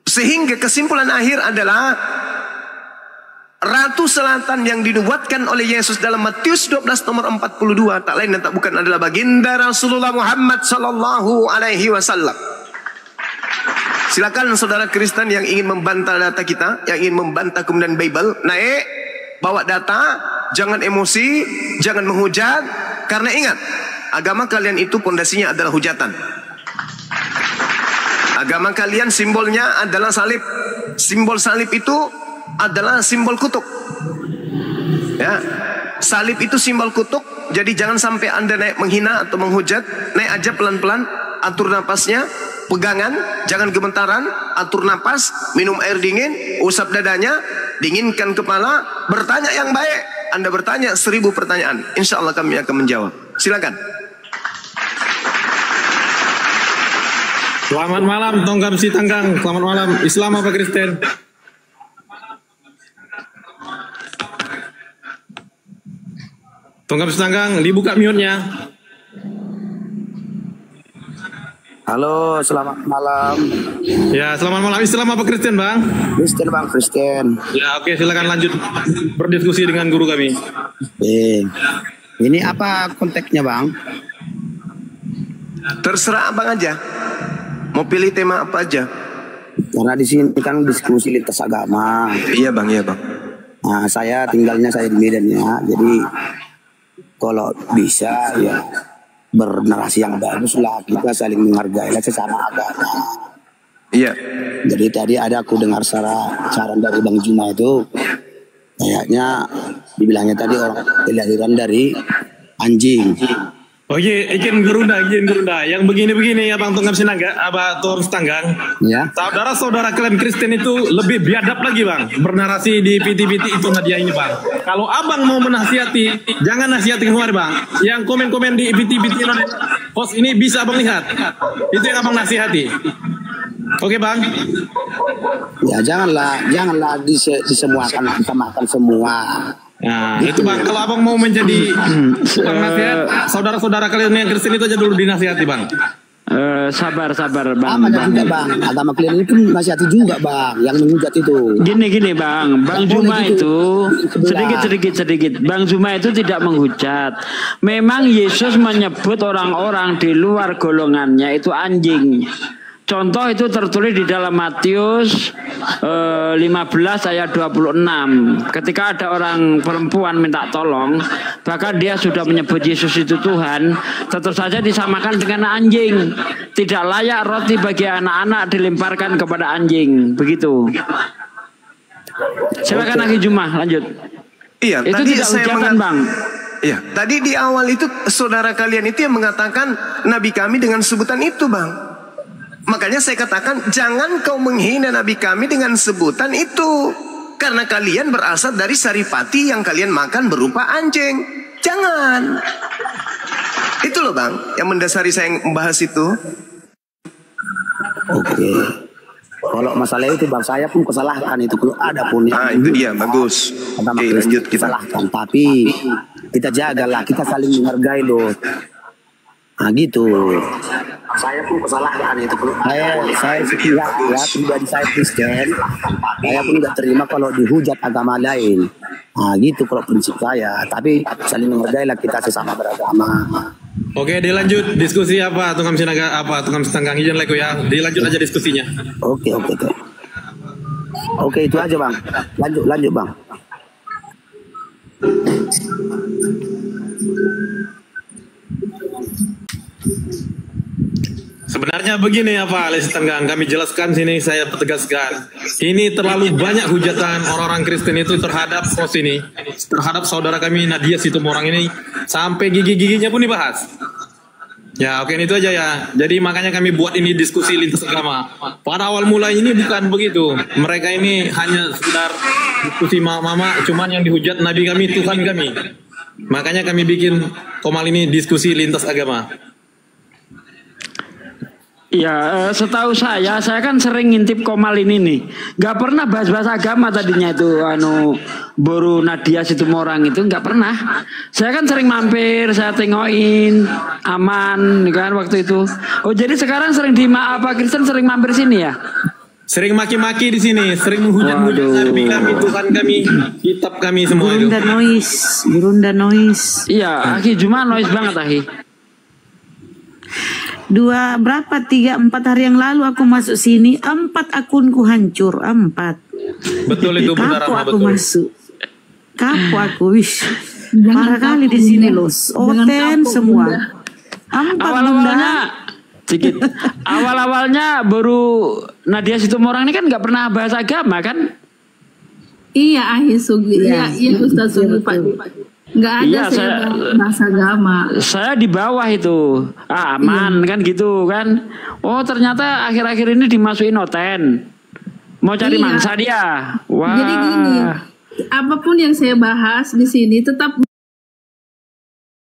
Sehingga kesimpulan akhir adalah Ratu Selatan yang dinubuatkan oleh Yesus dalam Matius 12 nomor 42 tak lain dan tak bukan adalah baginda Rasulullah Muhammad sallallahu alaihi wasallam. Silakan saudara Kristen yang ingin membantah data kita, yang ingin membantah kemudian Bible, naik, bawa data, jangan emosi, jangan menghujat, karena ingat, agama kalian itu pondasinya adalah hujatan. Agama kalian simbolnya adalah salib. Simbol salib itu adalah simbol kutuk. Ya, salib itu simbol kutuk. Jadi jangan sampai Anda naik menghina atau menghujat. Naik aja pelan-pelan, atur napasnya, pegangan, jangan gemetaran, atur napas, minum air dingin, usap dadanya, dinginkan kepala, bertanya yang baik. Anda bertanya 1000 pertanyaan, insya Allah kami akan menjawab. Silakan. Selamat malam Tonggam Si Tanggang. Selamat malam. Islam apa Kristen? Tonggam Si Tanggang, dibuka mute-nya. Halo, selamat malam. Ya, selamat malam. Islam apa Kristen, Bang? Kristen, Bang, Kristen. Ya, oke, silakan lanjut berdiskusi dengan guru kami. Ini apa konteksnya, Bang? Terserah Abang aja. Mau pilih tema apa aja? Karena di sini kan diskusi lintas agama. Iya, Bang, iya, Bang. Nah, saya tinggalnya di Medan ya. Jadi kalau bisa ya bernarasi yang bagus lah, kita saling menghargai sesama agama. Iya. Jadi tadi aku dengar saran dari Bang Juma itu, kayaknya dibilangnya tadi orang kelahiran dari anjing. Oke, izin gerunda. Yang begini-begini Abang Tungam Sinaga, Abang Tuang Setanggang. Ya. Saudara-saudara kalian Kristen itu lebih biadab lagi Bang, bernarasi di PT-PT itu Nadia ini Bang. Kalau Abang mau menasihati, jangan nasihati keluar Bang. Yang komen-komen di PT-PT host ini bisa Abang lihat. Itu yang Abang nasihati. Oke Bang. Ya janganlah disemuakan, kita makan semua. Nah, itu Bang, kalau Abang mau menjadi nasihat, saudara-saudara kalian yang Kristen itu aja dulu dinasihati Bang. Sabar Bang. Juga Bang, agama kalian ini pun nasihati juga Bang, yang menghujat itu. Gini Bang Juma itu sedikit. Bang Juma itu tidak menghujat. Memang Yesus menyebut orang-orang di luar golongannya itu anjing. Contoh itu tertulis di dalam Matius 15 ayat 26. Ketika ada orang perempuan minta tolong, bahkan dia sudah menyebut Yesus itu Tuhan, tetap saja disamakan dengan anjing. Tidak layak roti bagi anak-anak dilemparkan kepada anjing. Begitu. Silakan Akhi Juma, lanjut. Iya, itu tadi tidak saya hujatan Bang. Iya, tadi di awal itu saudara kalian itu yang mengatakan nabi kami dengan sebutan itu Bang. Makanya saya katakan jangan kau menghina nabi kami dengan sebutan itu, karena kalian berasal dari saripati yang kalian makan berupa anjing. Jangan. Itu loh Bang yang mendasari saya membahas itu. Oke. Kalau masalah itu Bang, saya pun kesalahan itu kalau ada pun. Itu dia bagus. Oke, lanjut kita. Kesalahan, tapi kita jagalah, kita saling menghargai loh. Nah gitu. Saya pun kesalahan itu. Saya pribadi saya Kristen. Saya pun tidak terima kalau dihujat agama lain. Nah gitu kalau prinsip saya. Tapi saling menghargailah kita sesama beragama. Oke, dilanjut diskusi apa Tungam Sinaga, apa Tungam Setanggang izin leko ya. Dilanjut aja diskusinya. Oke itu aja Bang. Lanjut Bang. Sebenarnya begini ya Pak Ales Tanggang, kami jelaskan sini, saya tegaskan. Ini terlalu banyak hujatan orang-orang Kristen itu terhadap host ini, terhadap saudara kami Nadia Situmorang ini, sampai gigi-giginya pun dibahas. Ya oke, itu aja ya. Jadi makanya kami buat ini diskusi lintas agama. Pada awal mulai ini bukan begitu. Mereka ini hanya sekedar diskusi mama, cuman yang dihujat Nabi kami, Tuhan kami. Makanya kami bikin Komal ini diskusi lintas agama. Ya, setahu saya kan sering ngintip Komal ini nih. Gak pernah bahas-bahas agama tadinya itu, Boru Nadia Situmorang itu gak pernah. Saya kan sering mampir, saya tengokin, aman, kan waktu itu. Oh jadi sekarang sering Kristen sering mampir sini ya? Sering maki-maki di sini, sering menghujat Nabi kami, Tuhan kami, kitab kami semua itu. Gurunda noise. Iya, Akhi Juma noise banget Akhi. 3-4 hari yang lalu aku masuk sini, 4 akunku hancur, 4. Betul itu benar. Kapu aku masuk. Kapu aku, wish. Parah kali di sini loh. Oten semua. 4 Awal-awalnya baru Nadia Situmorang ini kan nggak pernah bahas agama kan? Iya, Akhi Sugi. Iya, Ustaz Sugi Pak. Nggak ada bahasa agama. Saya di bawah itu aman kan gitu kan. Oh ternyata akhir-akhir ini dimasukin Oten. Mau cari mangsa dia. Wah. Jadi gini, apapun yang saya bahas di sini tetap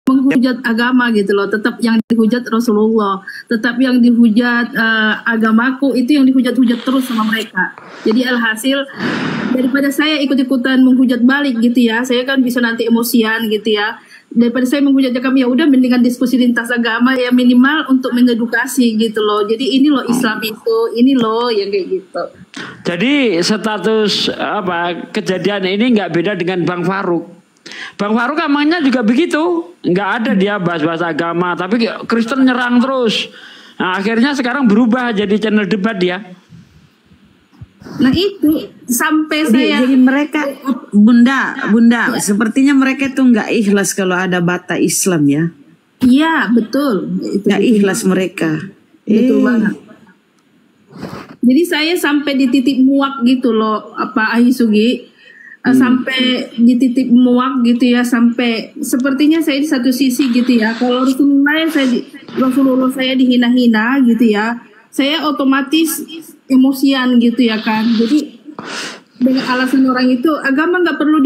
menghujat agama gitu loh. Tetap yang dihujat Rasulullah, tetap yang dihujat agamaku, itu yang dihujat-hujat terus sama mereka. Jadi alhasil daripada saya ikut-ikutan menghujat balik gitu ya, saya kan bisa nanti emosian gitu ya. Daripada saya menghujat kami, ya udah mendingan diskusi lintas agama ya, minimal untuk mengedukasi gitu loh. Jadi ini loh Islam itu, ini loh yang kayak gitu. Jadi status kejadian ini nggak beda dengan Bang Faruk. Bang Faruk emangnya juga begitu, nggak ada dia bahas-bahas agama, tapi Kristen nyerang terus. Nah akhirnya sekarang berubah jadi channel debat dia. Nah itu sampai saya jadi mereka bunda sepertinya mereka itu nggak ikhlas kalau ada bata Islam ya. Iya betul. Nggak ikhlas mereka. Betul banget. Jadi saya sampai di titik muak gitu loh Pak Ahisugi. sampai di titik muak gitu ya, sampai sepertinya saya di satu sisi gitu ya, kalau Rasulullah saya dihina-hina gitu ya, saya otomatis emosian gitu ya kan. Jadi dengan alasan orang itu agama nggak perlu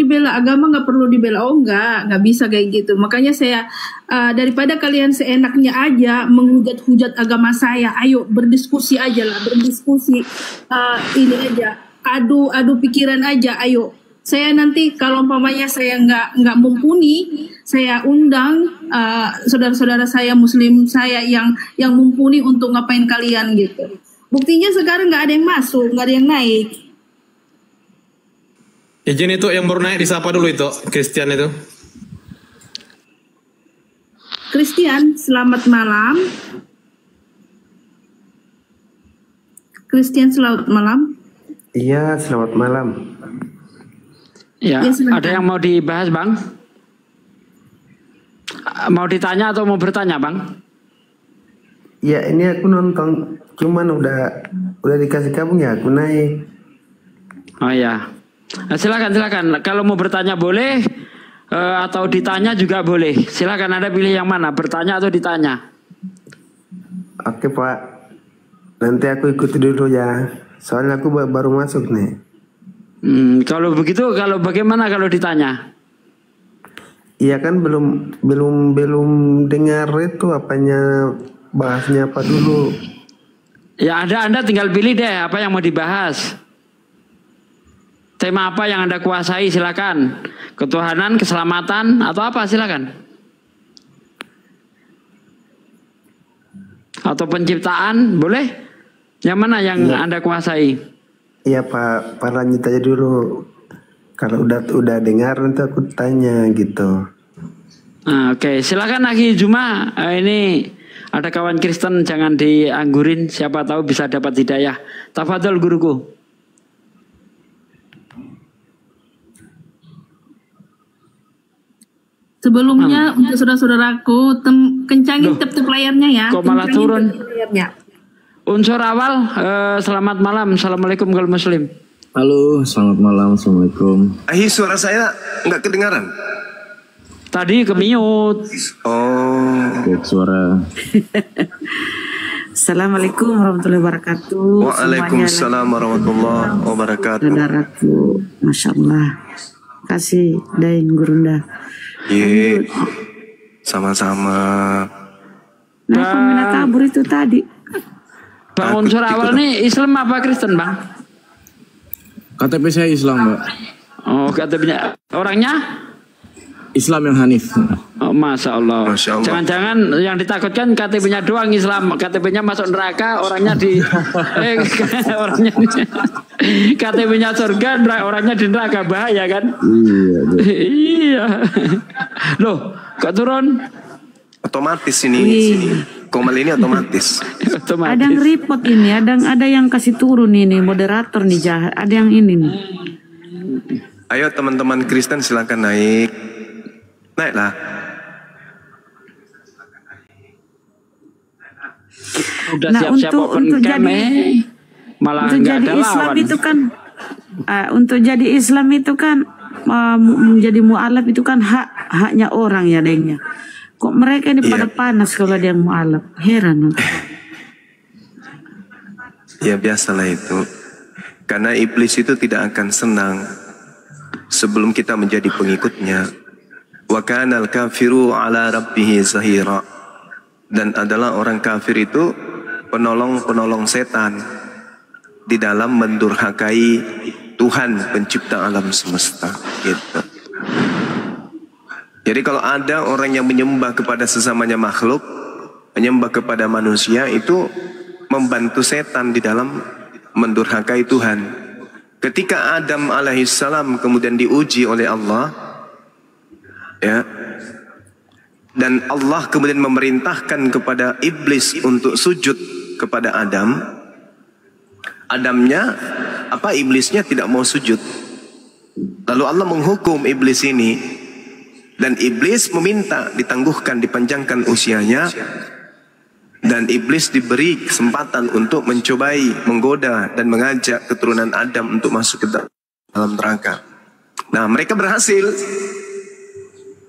dibela, oh nggak bisa kayak gitu. Makanya saya daripada kalian seenaknya aja menghujat-hujat agama saya, ayo berdiskusi aja lah, ini aja, adu pikiran aja, ayo. Saya nanti kalau umpamanya saya nggak mumpuni, saya undang saudara-saudara saya Muslim saya yang mumpuni untuk ngapain kalian gitu. Buktinya sekarang nggak ada yang masuk, nggak ada yang naik. Izin itu yang baru naik disapa dulu itu, Christian itu. Christian, selamat malam. Christian, selamat malam. Iya, selamat malam. Ya, ada yang mau dibahas, Bang? Mau ditanya atau mau bertanya, Bang? Ya, ini aku nonton, cuman udah dikasih gabung ya, aku naik. Oh ya. Nah, silakan. Kalau mau bertanya boleh, atau ditanya juga boleh. Silakan, Anda pilih yang mana, bertanya atau ditanya. Oke Pak, nanti aku ikuti dulu ya. Soalnya aku baru masuk nih. Kalau begitu, bagaimana kalau ditanya? Iya kan belum dengar itu apanya, bahasnya apa dulu. Ya Anda tinggal pilih deh apa yang mau dibahas. Tema apa yang Anda kuasai, silakan. Ketuhanan, keselamatan, atau apa, silakan. Atau penciptaan, boleh? Yang mana yang Anda kuasai? Iya Pak lanjut aja dulu. Kalau udah dengar nanti aku tanya gitu. Oke, silakan Aki Juma. Ini ada kawan Kristen, jangan dianggurin, siapa tahu bisa dapat hidayah. Tafadhol guruku. Sebelumnya untuk saudara-saudaraku, kencangin tep-tep layarnya ya. Kok malah turun? Unsur awal, selamat malam. Assalamualaikum kalau Muslim. Halo, selamat malam. Assalamualaikum. Suara saya nggak kedengaran? Tadi ke-mute. Suara. Assalamualaikum warahmatullahi wabarakatuh. Waalaikumsalam warahmatullahi wabarakatuh. Saudaraku, Masya Allah. Kasih Dain Gurunda. Iya, sama-sama. Nah, peminat tabur itu tadi. Bang, unsur awal nih Islam apa Kristen, Bang? KTP saya Islam, Mbak. Oh, KTP-nya orangnya? Islam yang Hanif. Oh, Masya Allah. Jangan-jangan yang ditakutkan KTP-nya doang Islam, KTP-nya masuk neraka, orangnya di orangnya KTP-nya surga, orangnya di neraka, bahaya kan? Iya. Loh, kok turun? Otomatis ini. Komal ini otomatis. Ada yang report ini, ada yang kasih turun ini, moderator nih jahat, ada yang ini nih. Ayo teman-teman Kristen silakan naik. Naiklah. Udah Nah, siap-siap untuk jadi malah untuk nggak jadi ada Islam lawan. itu kan untuk jadi Islam itu kan menjadi mu'alaf itu kan haknya orang ya dengnya. Kok mereka ini pada panas kalau ada yang mu'alaf? Heran. Ya biasalah itu. Karena iblis itu tidak akan senang sebelum kita menjadi pengikutnya. Wa kanal kafiru ala rabbih zahira. Dan adalah orang kafir itu penolong-penolong setan di dalam mendurhakai Tuhan pencipta alam semesta gitu. Jadi kalau ada orang yang menyembah kepada sesamanya makhluk, menyembah kepada manusia, itu membantu setan di dalam mendurhakai Tuhan. Ketika Adam alaihissalam kemudian diuji oleh Allah, ya, dan Allah kemudian memerintahkan kepada iblis untuk sujud kepada Adam, iblisnya tidak mau sujud. Lalu Allah menghukum iblis ini. Dan iblis meminta ditangguhkan, dipanjangkan usianya. Dan iblis diberi kesempatan untuk mencobai, menggoda dan mengajak keturunan Adam untuk masuk ke dalam neraka. Nah, mereka berhasil.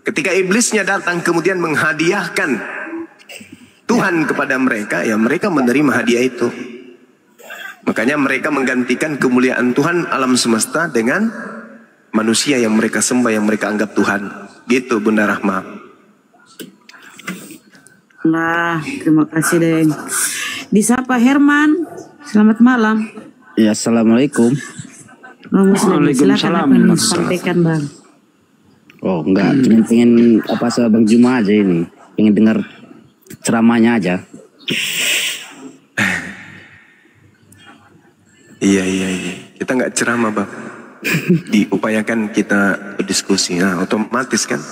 Ketika iblisnya datang kemudian menghadiahkan Tuhan kepada mereka, ya mereka menerima hadiah itu. Makanya mereka menggantikan kemuliaan Tuhan alam semesta dengan manusia yang mereka sembah, yang mereka anggap Tuhan. Gitu Bunda Rahma. Nah, terima kasih Deng. Disapa Herman, selamat malam. Ya, assalamualaikum. Waalaikumsalam. Silakan sampaikan Bang. Oh enggak, cuma pengen Bang Juma aja ini, pengen dengar ceramahnya aja. Iya. Kita nggak ceramah Bang. Diupayakan kita berdiskusi. Nah, otomatis kan.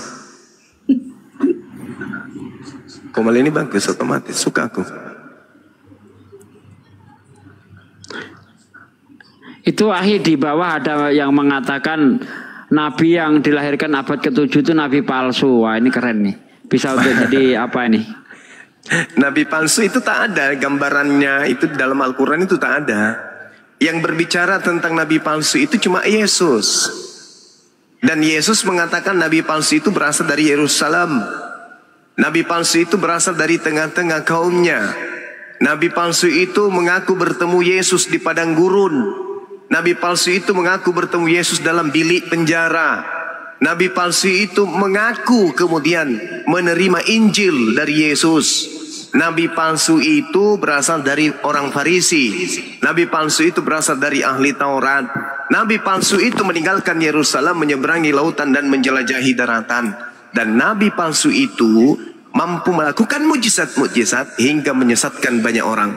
Komal ini bagus, otomatis. Suka aku. Itu akhir di bawah ada yang mengatakan Nabi yang dilahirkan abad ke-7 itu Nabi palsu. Wah ini keren nih. Bisa untuk jadi apa ini? Nabi palsu itu tak ada. Gambarannya itu dalam Al-Quran itu tak ada. Yang berbicara tentang Nabi palsu itu cuma Yesus. Dan Yesus mengatakan Nabi palsu itu berasal dari Yerusalem. Nabi palsu itu berasal dari tengah-tengah kaumnya. Nabi palsu itu mengaku bertemu Yesus di padang gurun. Nabi palsu itu mengaku bertemu Yesus dalam bilik penjara. Nabi palsu itu mengaku kemudian menerima Injil dari Yesus. Nabi palsu itu berasal dari orang Farisi. Nabi palsu itu berasal dari ahli Taurat. Nabi palsu itu meninggalkan Yerusalem, menyeberangi lautan dan menjelajahi daratan. Dan Nabi palsu itu mampu melakukan mujizat-mujizat hingga menyesatkan banyak orang.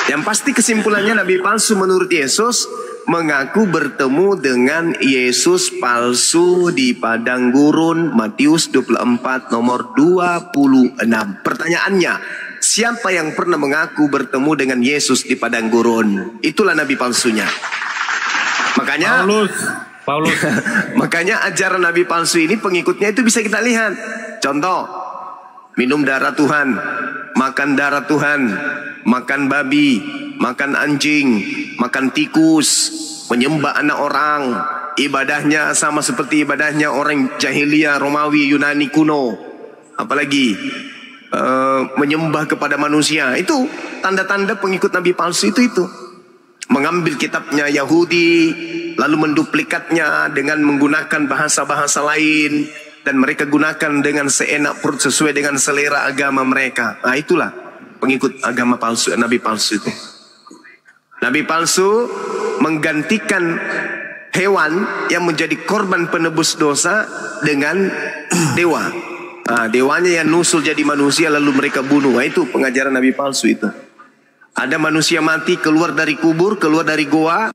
Yang pasti kesimpulannya Nabi palsu menurut Yesus mengaku bertemu dengan Yesus palsu di padang gurun. Matius 24 nomor 26. Pertanyaannya, siapa yang pernah mengaku bertemu dengan Yesus di padang gurun? Itulah Nabi palsunya. Makanya Paulus. Makanya ajaran Nabi palsu ini pengikutnya itu bisa kita lihat. Contoh, minum darah Tuhan, makan darah Tuhan, makan babi, makan anjing, makan tikus, menyembah anak orang. Ibadahnya sama seperti ibadahnya orang jahiliyah Romawi Yunani kuno. Apalagi menyembah kepada manusia. Itu tanda-tanda pengikut Nabi palsu itu. Mengambil kitabnya Yahudi, lalu menduplikatnya dengan menggunakan bahasa-bahasa lain, dan mereka gunakan dengan seenak perut sesuai dengan selera agama mereka. Nah itulah pengikut agama palsu, Nabi palsu itu. Nabi palsu menggantikan hewan yang menjadi korban penebus dosa dengan dewa. Nah, dewanya yang nusul jadi manusia lalu mereka bunuh. Nah, itu pengajaran Nabi palsu itu. Ada manusia mati keluar dari kubur, keluar dari goa.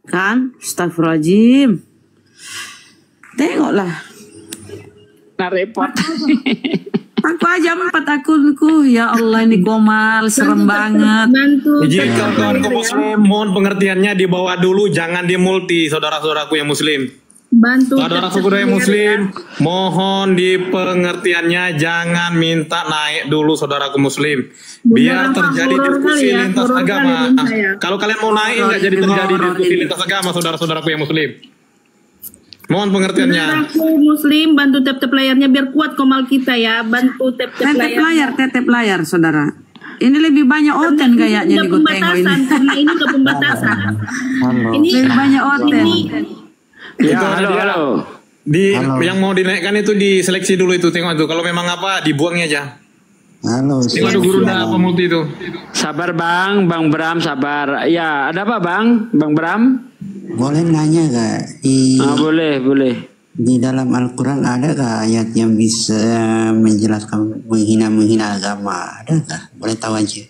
Kan, astagfirullahaladzim. Tengoklah. Nah repot. Aku aja 4 akunku. Ya Allah ini Komal, serem banget. Jika kawan muslim, mohon pengertiannya dibawa dulu, jangan dimulti saudara-saudaraku yang muslim. Bantu saudara-saudara yang muslim, mohon di pengertiannya jangan minta naik dulu saudaraku muslim. Biar terjadi diskusi lintas agama. Kalau kalian mau naik nggak jadi terjadi diskusi lintas agama saudara-saudaraku yang muslim. Mohon pengertiannya. Saudaraku muslim, bantu tap-tap layarnya biar kuat Komal kita ya. Bantu tap-tap layar. Tetep layar saudara. Ini lebih banyak oten kayaknya di Gotengo ini. Karena ini udah pembatasan. Ini lebih banyak oten. Ya, halo. Yang mau dinaikkan itu diseleksi dulu itu, tengok itu. Kalau memang apa dibuangnya aja. Halo. Tengok ada guru pemulti itu. Sabar Bang Bram sabar. Ya, ada apa Bang Bram? Boleh nanya gak? Boleh. Di dalam Al-Quran ada gak ayat yang bisa menjelaskan menghina agama? Ada gak? Boleh tahu aja.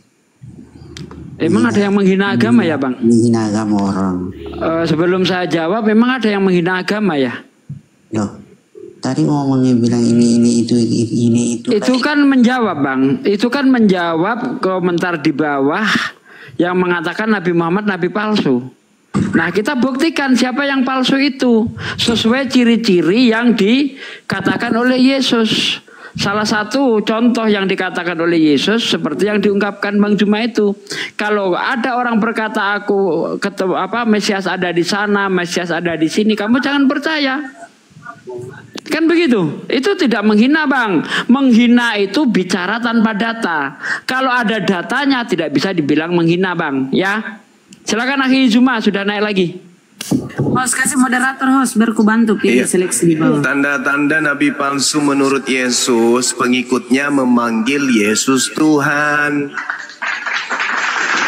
Emang ada yang menghina agama ya Bang? Menghina agama orang. Sebelum saya jawab, memang ada yang menghina agama ya? Loh, tadi ngomongnya bilang ini itu. Itu kan menjawab Bang. Itu kan menjawab komentar di bawah yang mengatakan Nabi Muhammad Nabi palsu. Nah kita buktikan siapa yang palsu itu sesuai ciri-ciri yang dikatakan oleh Yesus. Salah satu contoh yang dikatakan oleh Yesus seperti yang diungkapkan Bang Juma itu. Kalau ada orang berkata aku ketemu Mesias ada di sana, Mesias ada di sini, kamu jangan percaya. Kan begitu. Itu tidak menghina, Bang. Menghina itu bicara tanpa data. Kalau ada datanya tidak bisa dibilang menghina, Bang, ya. Silakan Akhi Juma, sudah naik lagi. Host, kasih moderator host, biar ku bantu pilih seleksi di bawah. Tanda-tanda nabi palsu menurut Yesus, pengikutnya memanggil Yesus Tuhan.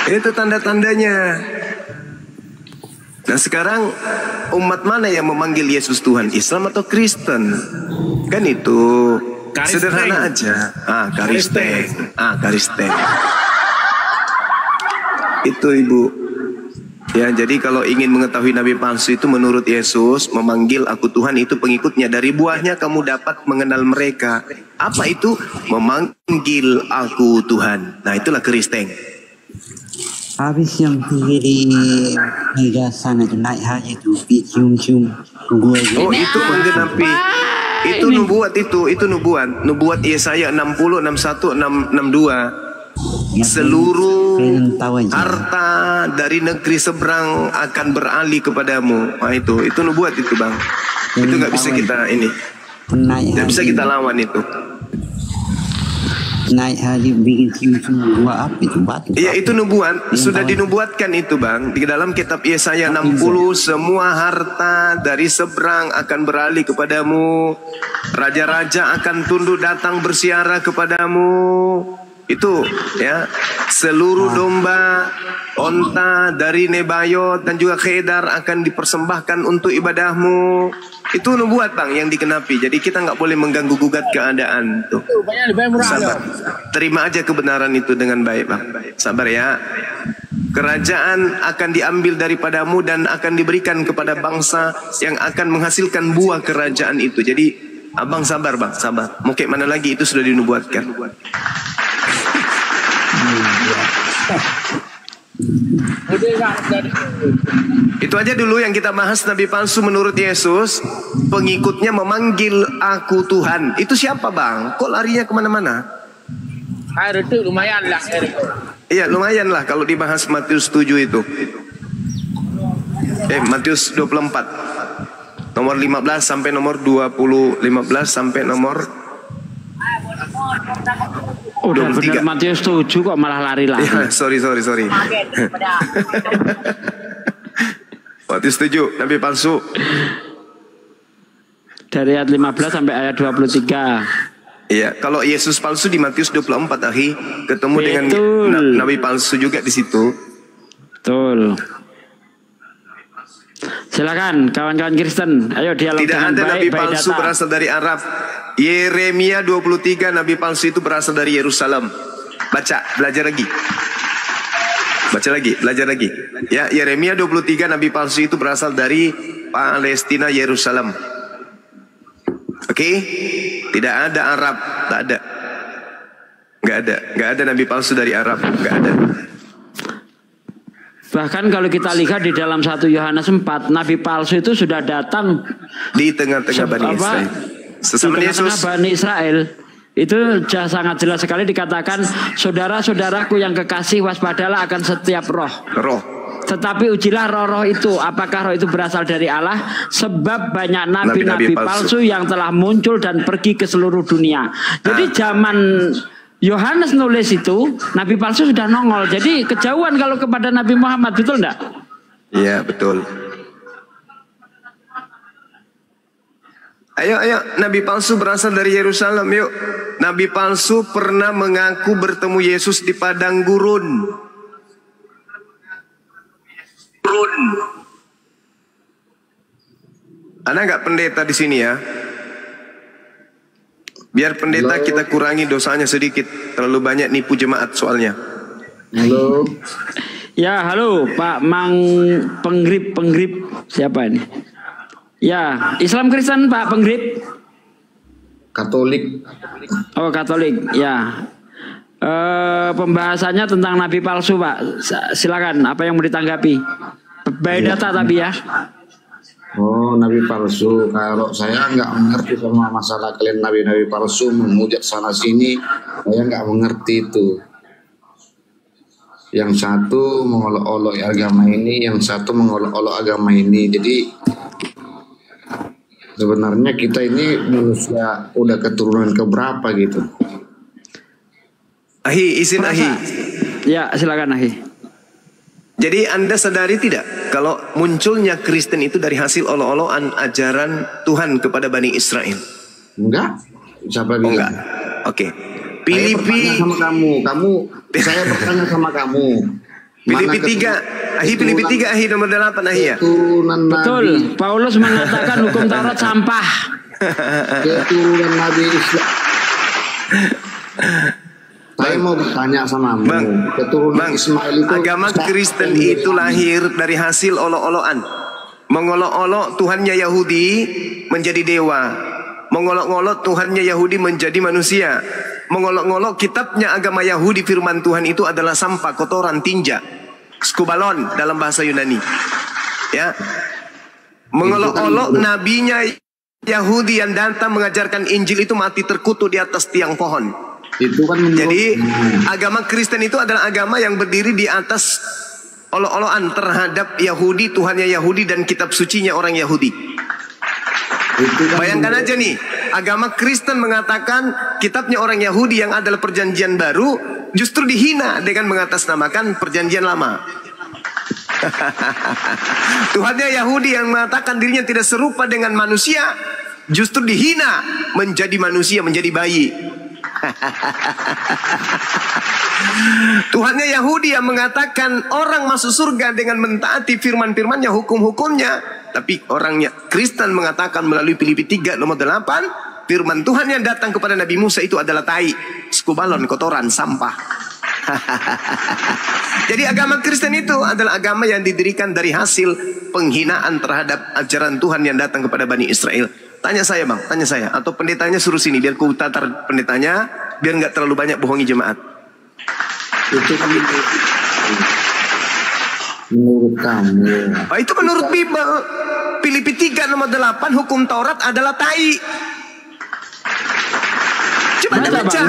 Itu tanda-tandanya. Nah sekarang umat mana yang memanggil Yesus Tuhan? Islam atau Kristen? Kan itu sederhana aja. Karisteng. Itu Ibu. Ya, jadi kalau ingin mengetahui nabi palsu itu menurut Yesus memanggil aku Tuhan, itu pengikutnya. Dari buahnya kamu dapat mengenal mereka. Apa itu? Memanggil aku Tuhan. Nah, itulah Kristen. Habis yang pergi di meja sana itu naik haji itu cium-cium gua. Oh, itu menggenapi. Itu nubuat itu nubuat. Nubuat Yesaya 60, 61, 62. Seluruh harta dari negeri seberang akan beralih kepadamu. Nah, itu nubuat itu, Bang. Itu nggak bisa kita ini. Nggak bisa kita lawan itu. Naik haji bikin cium-cium gua apa itu batu. Iya, itu nubuat, sudah dinubuatkan itu, Bang. Di dalam kitab Yesaya 60, semua harta dari seberang akan beralih kepadamu. Raja-raja akan tunduk datang bersiara kepadamu. Itu ya, seluruh domba, onta dari Nebayot dan juga Kedar akan dipersembahkan untuk ibadahmu. Itu nubuat, Bang, yang dikenapi. Jadi kita nggak boleh mengganggu gugat keadaan tuh. Sabar. Terima aja kebenaran itu dengan baik, Bang. Sabar ya. Kerajaan akan diambil daripadamu dan akan diberikan kepada bangsa yang akan menghasilkan buah kerajaan itu. Jadi abang sabar, Bang, sabar. Mau kayak mana lagi, itu sudah dinubuatkan. Itu aja dulu yang kita bahas nabi palsu menurut Yesus. Pengikutnya memanggil aku Tuhan. Itu siapa, Bang? Kok larinya kemana-mana? Itu lumayan lah. Iya, lumayan lah kalau dibahas Matius 7 itu. Matius 24 nomor 15 sampai nomor 20. 15 sampai nomor udah benar Matius 7 kok malah lari-lari. Ya, sorry. Matius 7, nabi palsu. Dari ayat 15 sampai ayat 23. Iya, kalau Yesus palsu di Matius 24, Akhi, ketemu dengan nabi palsu juga di situ. Betul. Silakan kawan-kawan Kristen, ayo dialog dengan baik. Tidak ada nabi palsu berasal dari Arab. Yeremia 23, nabi palsu itu berasal dari Yerusalem. Baca, belajar lagi. Belajar lagi. Ya, Yeremia 23, nabi palsu itu berasal dari Palestina, Yerusalem. Oke? Tidak ada Arab, tak ada. Nggak ada nabi palsu dari Arab, nggak ada. Bahkan kalau kita lihat di dalam 1 Yohanes 4, nabi palsu itu sudah datang di tengah-tengah Bani Israel. Sesama Yesus. Bani Israel itu sangat jelas sekali dikatakan, saudara-saudaraku yang kekasih, waspadalah akan setiap roh. Tetapi ujilah roh-roh itu, apakah roh itu berasal dari Allah, sebab banyak nabi-nabi palsu yang telah muncul dan pergi ke seluruh dunia. Jadi zaman Yohanes nulis itu, nabi palsu sudah nongol. Jadi kejauhan kalau kepada Nabi Muhammad, betul enggak? Iya, betul. Ayo, nabi palsu berasal dari Yerusalem, yuk. Nabi palsu pernah mengaku bertemu Yesus di padang gurun. Ada nggak pendeta di sini ya? Biar pendeta kita kurangi dosanya sedikit. Terlalu banyak nipu jemaat soalnya. Halo. Ya, halo Pak Mang Penggrip. Siapa ini? Ya, Islam Kristen Pak Penggrip. Katolik. Oh, Katolik. Ya. Pembahasannya tentang nabi palsu, Pak. Silakan, apa yang mau ditanggapi? By data tapi ya. Oh, nabi palsu. Kalau saya nggak mengerti sama masalah kalian nabi-nabi palsu menghujat sana sini, saya nggak mengerti itu. Yang satu mengolok-olok agama ini, yang satu mengolok-olok agama ini. Jadi sebenarnya kita ini manusia udah keturunan keberapa gitu. Ahi, izin Ahi. Ya, silakan Ahi. Jadi Anda sadari tidak kalau munculnya Kristen itu dari hasil olok-olokan ajaran Tuhan kepada Bani Israel? Enggak. Siapa bilang? Enggak. Oke. Filipi sama kamu. Saya bertanya sama kamu. Filipi 3. Ahi Filipi 3 Ahi nomor 8 Ahi ya. Betul. Paulus mengatakan hukum Taurat sampah. Keturunan Nabi Islam. Saya mau bertanya sama keturunan Ismail itu agama Kristen itu lahir dari hasil olok-olokan. Mengolok-olok Tuhannya Yahudi menjadi dewa. Mengolok-olok Tuhannya Yahudi menjadi manusia. Mengolok-olok kitabnya agama Yahudi, firman Tuhan itu adalah sampah, kotoran, tinja, skubalon dalam bahasa Yunani. Ya. Mengolok-olok nabinya Yahudi yang datang mengajarkan Injil itu mati terkutuk di atas tiang pohon. Itu kan jadi agama Kristen itu adalah agama yang berdiri di atas olok-olokan terhadap Yahudi, Tuhannya Yahudi dan kitab sucinya orang Yahudi. Bayangkan aja nih, agama Kristen mengatakan kitabnya orang Yahudi yang adalah perjanjian baru justru dihina dengan mengatasnamakan perjanjian lama. Tuhannya Yahudi yang mengatakan dirinya tidak serupa dengan manusia justru dihina menjadi manusia, menjadi bayi. Tuhannya Yahudi yang mengatakan orang masuk surga dengan mentaati firman-firmannya, hukum-hukumnya. Tapi orangnya Kristen mengatakan melalui Filipi 3 nomor 8, firman Tuhan yang datang kepada Nabi Musa itu adalah tai, skubalon, kotoran, sampah. Jadi agama Kristen itu adalah agama yang didirikan dari hasil penghinaan terhadap ajaran Tuhan yang datang kepada Bani Israel. Tanya saya bang, tanya saya. Atau pendetanya suruh sini biar ku tatar pendetanya, biar nggak terlalu banyak bohongi jemaat. Itu kan menurut kamu. Oh, itu menurut Bible. Filipi 3 nomor 8, hukum Taurat adalah tai. Coba Anda baca.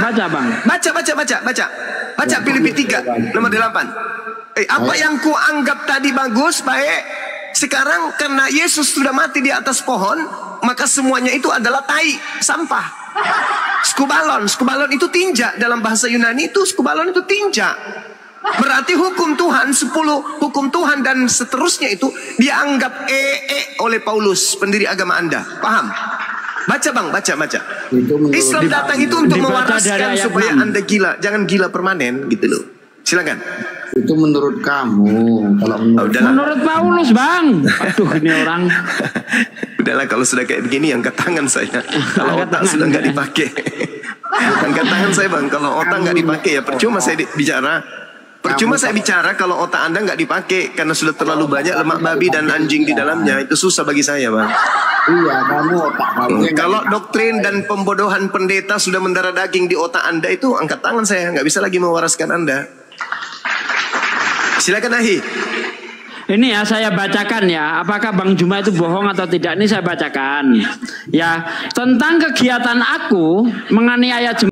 Baca Filipi 3 nomor 8. Apa yang ku anggap tadi bagus, baik, sekarang karena Yesus sudah mati di atas pohon, maka semuanya itu adalah tai, sampah. Skubalon itu tinja. Dalam bahasa Yunani itu skubalon itu tinja. Berarti hukum Tuhan, 10 hukum Tuhan dan seterusnya itu dianggap oleh Paulus, pendiri agama Anda. Paham? Baca bang, baca. Islam datang itu untuk mewaraskan supaya Anda gila. Jangan gila permanen gitu loh. Silakan. Itu menurut kamu. Kalau menurut Paulus bang. Aduh ini orang. Udahlah kalau sudah kayak begini angkat tangan saya. Kalau otak sudah nggak dipakai. Angkat tangan saya bang. Kalau otak nggak dipakai ya percuma saya bicara. Percuma saya bicara kalau otak Anda nggak dipakai karena sudah terlalu banyak lemak babi dan anjing di dalamnya. Itu susah bagi saya bang. Iya, kamu otak kamu. Kalau doktrin dan pembodohan pendeta sudah mendarah daging di otak Anda itu angkat tangan saya, nggak bisa lagi mewaraskan Anda. Silakan Ahi. Ini ya saya bacakan ya, apakah Bang Juma itu bohong atau tidak, ini saya bacakan. Ya, tentang kegiatan aku menganiaya